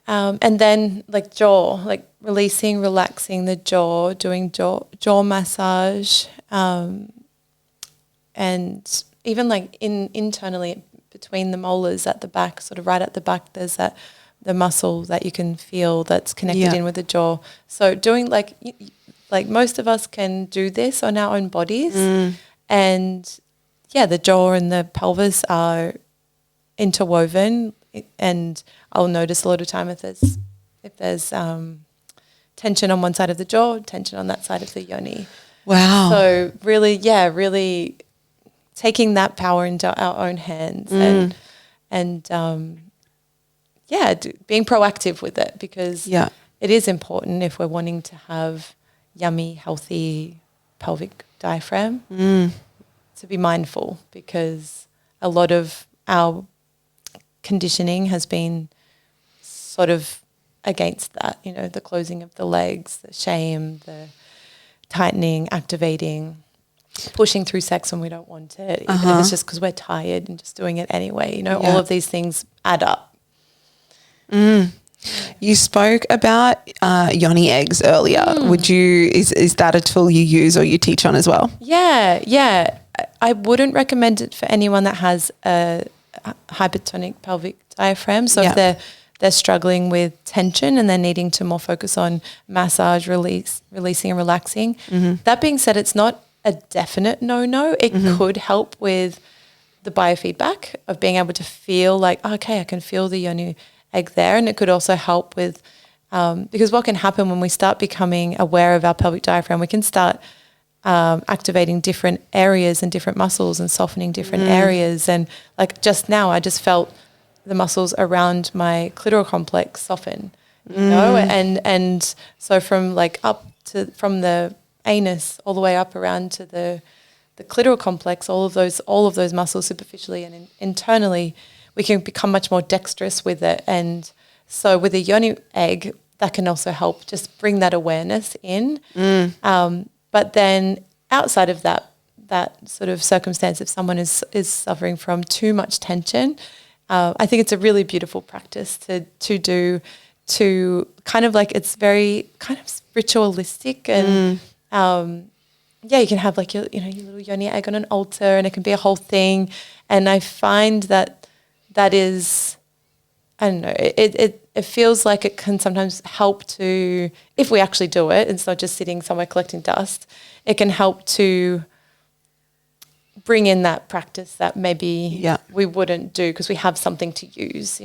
And then like jaw, like releasing, relaxing the jaw, doing jaw massage. And even like internally between the molars at the back, sort of right at the back, there's the muscle that you can feel that's connected in with the jaw. So doing like most of us can do this on our own bodies. And the jaw and the pelvis are interwoven, and I'll notice a lot of time if there's tension on one side of the jaw, tension on that side of the yoni. Wow. So really taking that power into our own hands and being proactive with it, because it is important if we're wanting to have yummy, healthy pelvic diaphragm to be mindful, because a lot of our conditioning has been sort of against that, the closing of the legs, the shame, the tightening, activating, pushing through sex when we don't want it, even if it's just because we're tired and just doing it anyway. All of these things add up. You spoke about yoni eggs earlier. Is that a tool you use or you teach on as well? Yeah. I wouldn't recommend it for anyone that has a hypertonic pelvic diaphragm. So if they're struggling with tension and they're needing to more focus on massage, releasing and relaxing. That being said, it's not a definite no. It could help with the biofeedback of being able to feel like, okay, I can feel the yoni egg there. And it could also help with, because what can happen when we start becoming aware of our pelvic diaphragm, we can start activating different areas and different muscles and softening different areas. And like just now, I just felt the muscles around my clitoral complex soften, and so from like from the anus all the way up around to the clitoral complex, all of those muscles superficially and internally, we can become much more dexterous with it. And so with a yoni egg, that can also help just bring that awareness in. But then outside of that sort of circumstance, if someone is suffering from too much tension, I think it's a really beautiful practice to do, to kind of like, it's very kind of ritualistic, and you can have like your little yoni egg on an altar, and it can be a whole thing. And I find that is, I don't know, it feels like it can sometimes help to, if we actually do it, it's not just sitting somewhere collecting dust, it can help to bring in that practice that maybe we wouldn't do because we have something to use,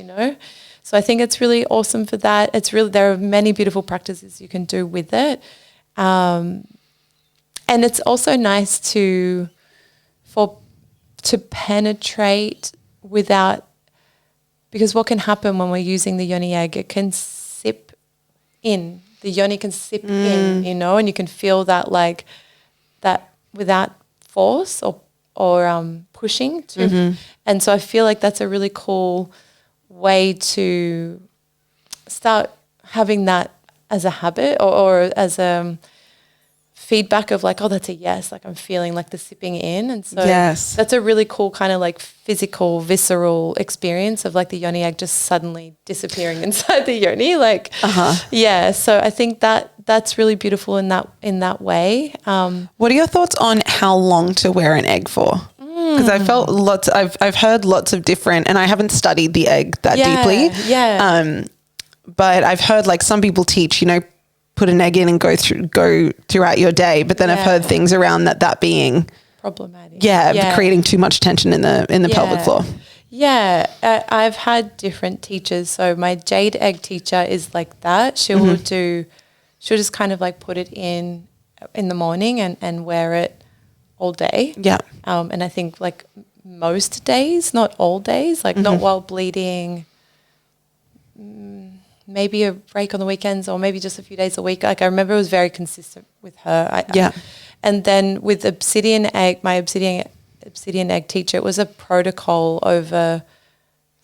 So I think it's really awesome for that. There are many beautiful practices you can do with it. And it's also nice to penetrate without, because what can happen when we're using the yoni egg, it can sip in. The yoni can sip in, and you can feel that like that without force or pushing to. And so I feel like that's a really cool way to start having that as a habit or as feedback of like, oh, that's a yes, like I'm feeling like the sipping in. And so that's a really cool kind of like physical, visceral experience of like the yoni egg just suddenly disappearing inside the yoni. Like, yeah. So I think that's really beautiful in that way. What are your thoughts on how long to wear an egg for? Because I felt I've heard lots of different, and I haven't studied the egg that deeply. Yeah. But I've heard like some people teach, put an egg in and go throughout your day. But then I've heard things around that being problematic. Creating too much tension in the pelvic floor. Yeah, I've had different teachers. So my jade egg teacher is like that. She'll just kind of like put it in the morning and wear it all day. Yeah. And I think like most days, not all days, like not while bleeding, maybe a break on the weekends or maybe just a few days a week. Like I remember it was very consistent with her. And then with obsidian egg, my obsidian egg teacher, it was a protocol over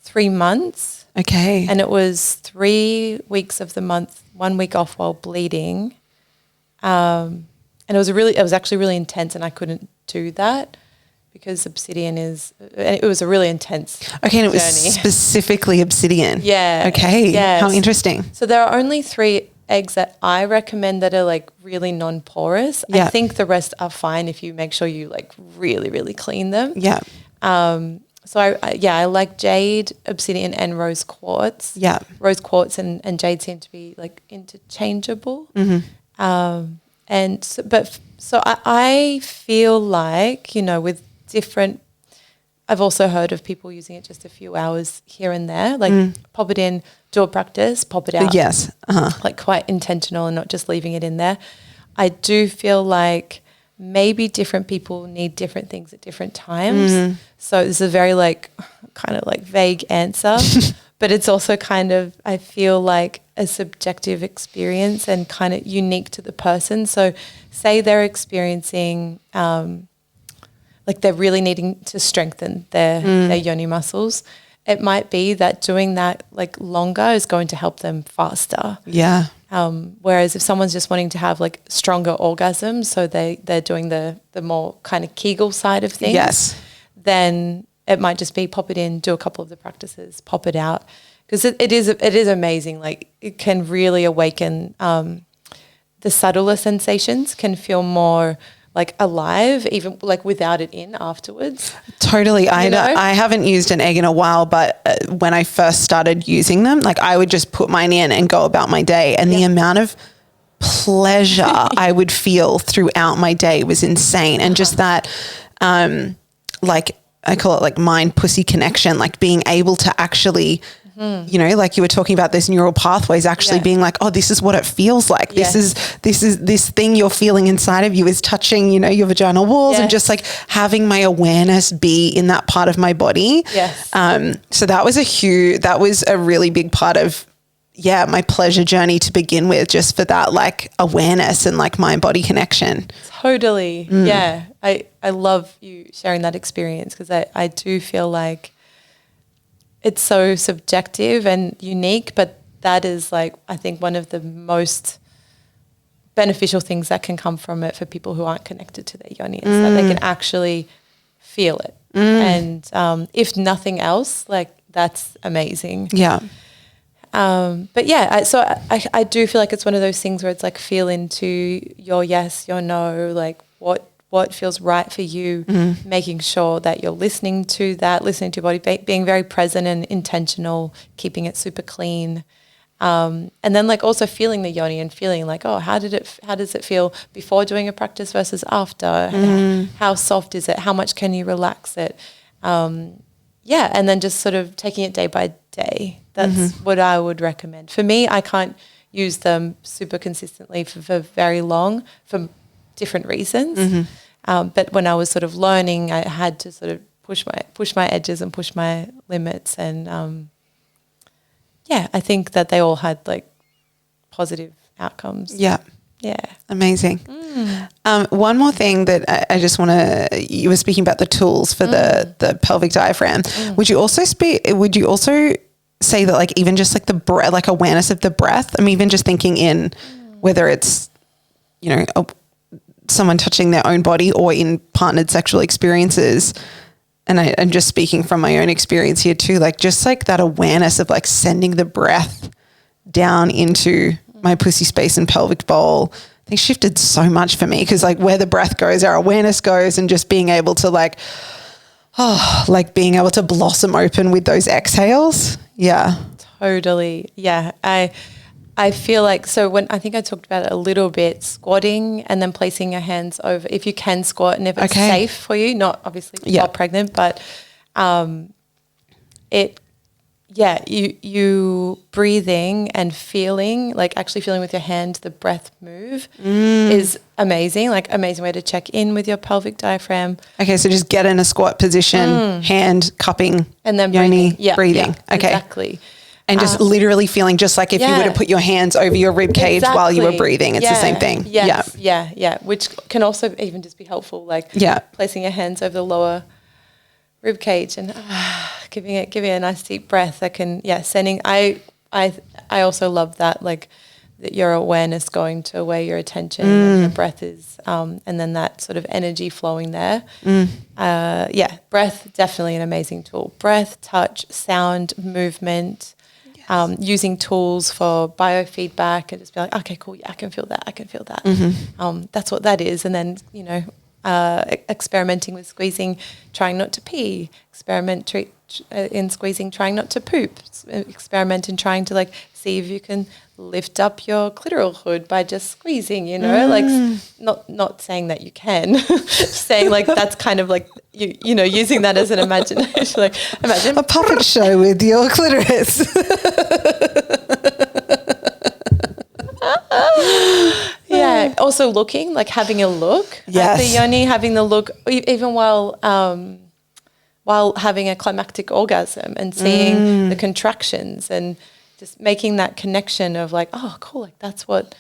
3 months. Okay. And it was 3 weeks of the month, 1 week off while bleeding. And it was actually really intense, and I couldn't do that because obsidian it was a really intense Okay, and it was journey. Specifically obsidian. Yeah. Okay. Yes. How interesting. So there are only 3 eggs that I recommend that are like really non-porous. Yeah. I think the rest are fine if you make sure you like really, really clean them. Yeah. So I like jade, obsidian, and rose quartz. Yeah. Rose quartz and jade seem to be like interchangeable. So I feel like, with different, I've also heard of people using it just a few hours here and there, like pop it in, do a practice, pop it out. Yes. Like quite intentional and not just leaving it in there. I do feel like maybe different people need different things at different times. So this is a very like kind of like vague answer, but it's also kind of, I feel like a subjective experience and kind of unique to the person. So say they're experiencing, like they're really needing to strengthen their yoni muscles. It might be that doing that like longer is going to help them faster. Yeah. Whereas if someone's just wanting to have like stronger orgasms, so they're doing the more kind of Kegel side of things. Yes. Then it might just be pop it in, do a couple of the practices, pop it out. Because it is amazing. Like it can really awaken the subtler sensations, can feel more like alive, even like without it in afterwards. Totally. I haven't used an egg in a while, but when I first started using them, like I would just put mine in and go about my day. And the amount of pleasure I would feel throughout my day was insane. And just that, like I call it like mind pussy connection, like being able to actually, like you were talking about those neural pathways actually being like, oh, this is what it feels like. This is this thing you're feeling inside of you is touching, your vaginal walls and just like having my awareness be in that part of my body. Yes. So that was a really big part of, my pleasure journey to begin with, just for that like awareness and like mind body connection. Totally. Yeah. I love you sharing that experience because I do feel like it's so subjective and unique, but that is like, I think one of the most beneficial things that can come from it for people who aren't connected to their yoni is that they can actually feel it. And if nothing else, like that's amazing. Yeah. But yeah, I do feel like it's one of those things where it's like feel into your yes, your no, like what feels right for you, making sure that you're listening to your body, being very present and intentional, keeping it super clean. And then like also feeling the yoni and feeling like, oh, how does it feel before doing a practice versus after? How soft is it? How much can you relax it? And then just sort of taking it day by day. That's what I would recommend. For me, I can't use them super consistently for very long for different reasons. But when I was sort of learning, I had to sort of push my edges and push my limits. And I think that they all had like positive outcomes. Yeah. Yeah. Amazing. One more thing that I just want to, you were speaking about the tools for the pelvic diaphragm. Would you also say that like even just like the breath, like awareness of the breath. I'm even just thinking in whether it's, you know, someone touching their own body or in partnered sexual experiences. And I'm just speaking from my own experience here too, like just like that awareness of like sending the breath down into my pussy space and pelvic bowl, I think shifted so much for me, because like where the breath goes, our awareness goes, and just being able to like, like being able to blossom open with those exhales. Yeah. Totally. Yeah. I feel like, so when I think I talked about it a little bit, squatting and then placing your hands over, if you can squat and if it's safe for you, not obviously while pregnant, but you breathing and feeling, like actually feeling with your hand the breath move is amazing, like amazing way to check in with your pelvic diaphragm. Okay, so just get in a squat position, hand cupping, and then Yoni, breathing. breathing. Okay. Exactly. And just literally feeling just like if you were to put your hands over your rib cage while you were breathing. It's the same thing. Yes. Yeah. Which can also even just be helpful, like placing your hands over the lower rib cage and giving it a nice deep breath. That can, sending. I also love that, like that your awareness going to where your attention and your breath is, and then that sort of energy flowing there. Breath, definitely an amazing tool. Breath, touch, sound, movement. Using tools for biofeedback and just be like, okay, cool, yeah, I can feel that. That's what that is. And then, you know, experimenting with squeezing, trying not to pee, in squeezing, trying not to poop, experiment in trying to like see if you can lift up your clitoral hood by just squeezing, you know, like not saying that you can, saying like that's kind of like, you know, using that as an imagination, like imagine a puppet show with your clitoris. Yeah. Also looking, like having a look at the yoni, having the look, even while having a climactic orgasm and seeing the contractions and just making that connection of like, oh, cool, like that's what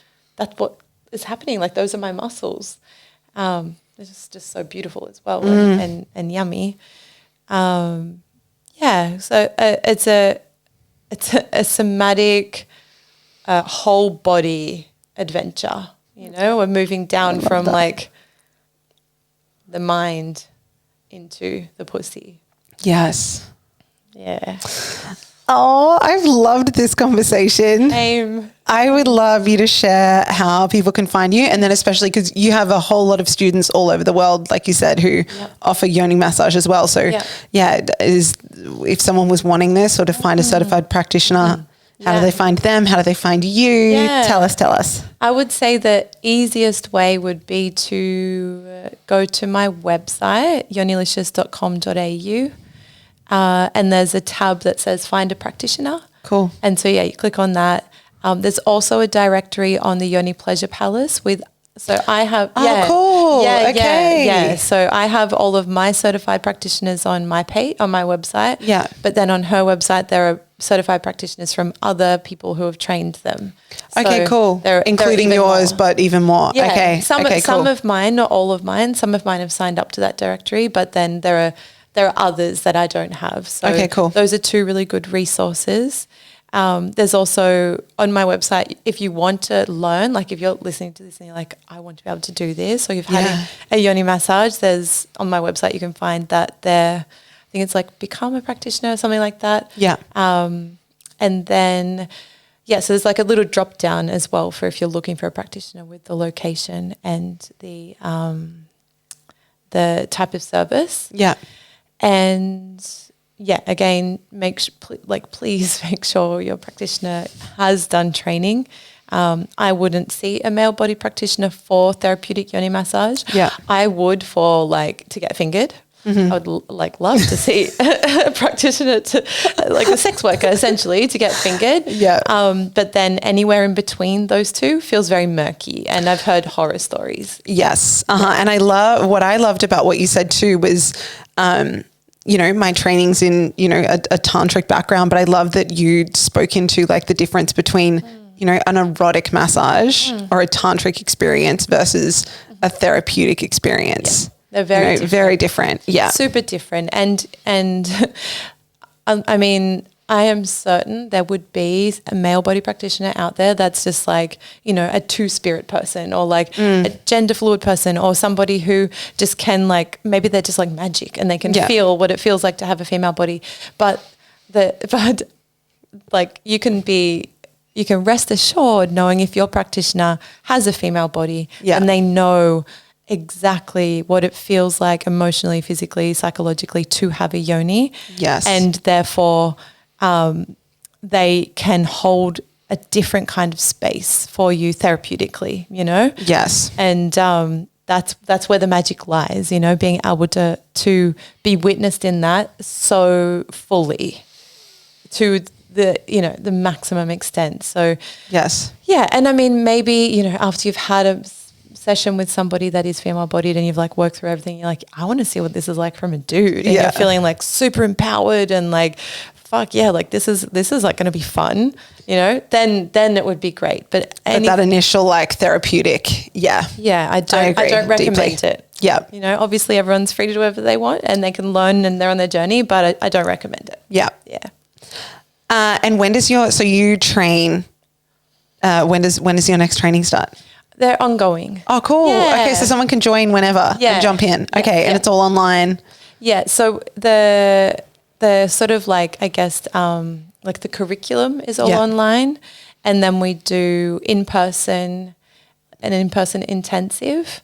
is happening. Like those are my muscles. It's just so beautiful as well and yummy. So it's a somatic, whole body adventure. You know, we're moving down from like the mind into the pussy. Yes. Yeah. Oh, I've loved this conversation. Same. I would love you to share how people can find you, and then especially because you have a whole lot of students all over the world, like you said, who offer yoni massage as well. So if someone was wanting this or to find a certified practitioner, how do they find them? How do they find you? Yeah. Tell us. I would say the easiest way would be to go to my website, yonilicious.com.au. And there's a tab that says find a practitioner. Cool. And so, you click on that. There's also a directory on the Yoni Pleasure Palace so I have, cool. Okay. So I have all of my certified practitioners on my website. Yeah. But then on her website, there are certified practitioners from other people who have trained them. Okay, cool. Including yours, but even more. Yeah. Okay. Some of mine, not all of mine. Some of mine have signed up to that directory, but then there are others that I don't have. So okay, cool. Those are two really good resources. There's also on my website, if you want to learn, like if you're listening to this and you're like, I want to be able to do this, or you've had a yoni massage, there's on my website, you can find that there. I think it's like become a practitioner or something like that. Yeah. And then, so there's like a little drop down as well for if you're looking for a practitioner with the location and the type of service. Yeah. And again, please make sure your practitioner has done training. I wouldn't see a male body practitioner for therapeutic yoni massage. Yeah. I would for to get fingered. Mm-hmm. I would love to see a practitioner a sex worker essentially to get fingered. Yeah. But then anywhere in between those two feels very murky, and I've heard horror stories. Yes. And what I loved about what you said too was, my training's in, a tantric background, but I love that you spoke into the difference between, an erotic massage or a tantric experience versus a therapeutic experience. Yeah. They're very different. Very different. Yeah. Super different. And I mean, I am certain there would be a male body practitioner out there that's just like, you know, a two-spirit person or like a gender fluid person or somebody who just can like, maybe they're just like magic and they can feel what it feels like to have a female body. But like you can rest assured knowing if your practitioner has a female body and they know exactly what it feels like emotionally, physically, psychologically to have a yoni. Yes. And therefore they can hold a different kind of space for you therapeutically, you know? Yes. And that's where the magic lies, you know, being able to be witnessed in that so fully to the, you know, the maximum extent. So yes. Yeah. And I mean, maybe, you know, after you've had a session with somebody that is female bodied and you've like worked through everything, you're like, I want to see what this is like from a dude. And you're feeling like super empowered and like, fuck yeah, like this is like going to be fun, you know, then it would be great. But that initial like therapeutic. Yeah. Yeah. I don't recommend it. Yeah. You know, obviously everyone's free to do whatever they want and they can learn and they're on their journey, but I don't recommend it. Yeah. Yeah. And when does you train, when does your next training start? They're ongoing. Oh, cool. Yeah. Okay. So someone can join whenever and jump in. Okay. And it's all online. Yeah. So the sort of like, I guess, like the curriculum is all online and then we do an in-person intensive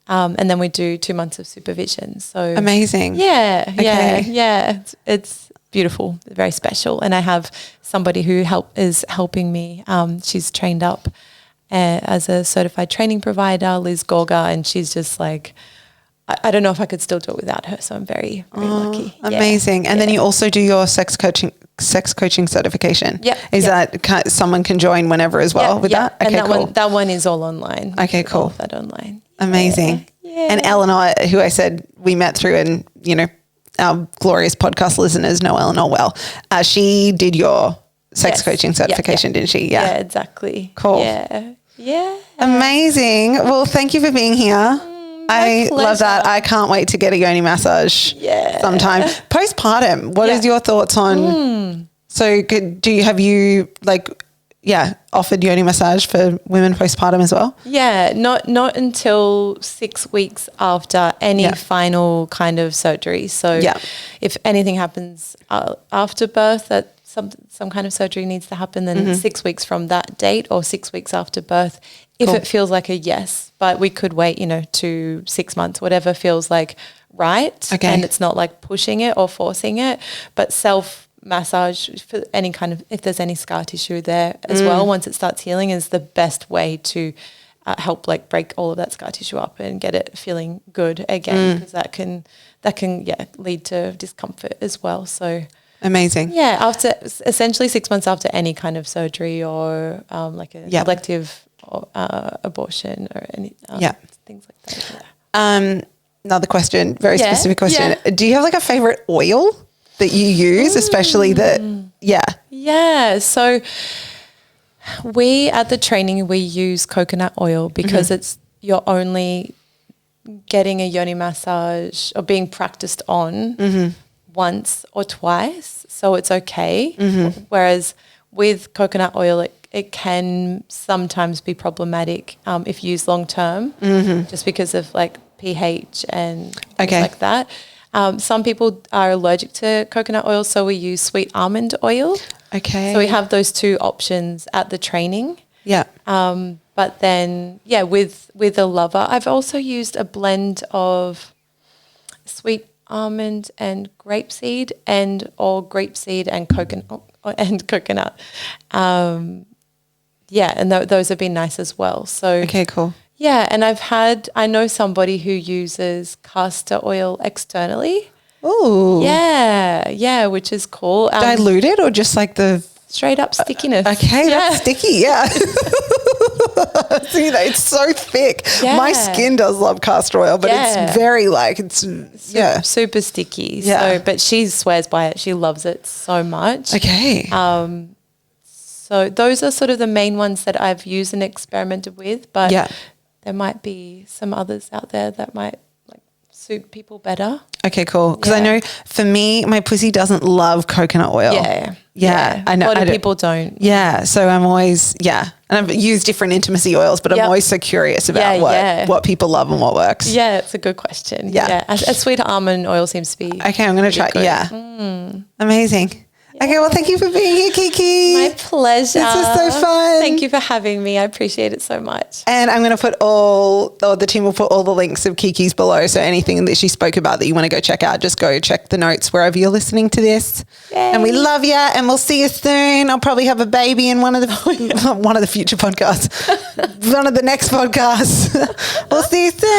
and then we do 2 months of supervision. So amazing. Yeah. Okay. Yeah. It's beautiful, very special. And I have somebody who is helping me. She's trained up as a certified training provider, Liz Gorga, and she's just like, I don't know if I could still do it without her. So I'm very, very lucky. Amazing. And then you also do your sex coaching certification. Yeah. Is that someone can join whenever as well with that? Okay, and cool. That one is all online. Okay, cool. All of that online. Amazing. Yeah. And Eleanor, who I said we met through and, you know, our glorious podcast listeners know Eleanor well. She did your sex coaching certification, didn't she? Yeah, exactly. Cool. Yeah. Amazing. Well, thank you for being here. I pleasure. love that. I can't wait to get a yoni massage sometime. Postpartum, what is your thoughts on, so have you offered yoni massage for women postpartum as well? Yeah, not until 6 weeks after any final kind of surgery. So if anything happens after birth that some kind of surgery needs to happen, then 6 weeks from that date or 6 weeks after birth, if it feels like a yes, but we could wait, you know, 2 6 months, whatever feels like right. Okay. And it's not like pushing it or forcing it, but self-massage for any kind of, if there's any scar tissue there as well, once it starts healing is the best way to help like break all of that scar tissue up and get it feeling good again, because that can lead to discomfort as well. So amazing. Yeah, after essentially 6 months after any kind of surgery or like a elective abortion or any things like that. Another question, very specific question. Yeah. Do you have like a favorite oil that you use, especially that? Yeah. So we at the training we use coconut oil because you're only getting a yoni massage or being practiced on once or twice, so it's okay. Whereas with coconut oil, it can sometimes be problematic if used long term, just because of like pH and things like that. Some people are allergic to coconut oil, so we use sweet almond oil. Okay. So we have those two options at the training. Yeah. But then, with a lover, I've also used a blend of sweet almond and grapeseed or grapeseed and coconut. And those have been nice as well. So okay, cool. Yeah, and I know somebody who uses castor oil externally. Ooh. Yeah, which is cool. Diluted or just like the straight up stickiness? Okay, that's sticky. Yeah. See, it's so thick. Yeah. My skin does love castor oil, but it's very super sticky. Yeah. So, but she swears by it. She loves it so much. Okay. So those are sort of the main ones that I've used and experimented with, but there might be some others out there that might suit people better. Okay, cool. Because I Yeah. know for me, my pussy doesn't love coconut oil. Yeah. I know. A lot of people don't. Yeah. So I'm always, and I've used different intimacy oils, but I'm Yep. always so curious about what people love and what works. Yeah, it's a good question. Yeah. A sweet almond oil seems to be Okay, I'm going to try. good. Yeah. Amazing. Okay, well, thank you for being here, Kiki. My pleasure. This is so fun. Thank you for having me. I appreciate it so much. And I'm going to put the team will put all the links of Kiki's below. So anything that she spoke about that you want to go check out, just go check the notes wherever you're listening to this. Yay. And we love you, and we'll see you soon. I'll probably have a baby in one of the one of the future podcasts, one of the next podcasts. We'll see you soon.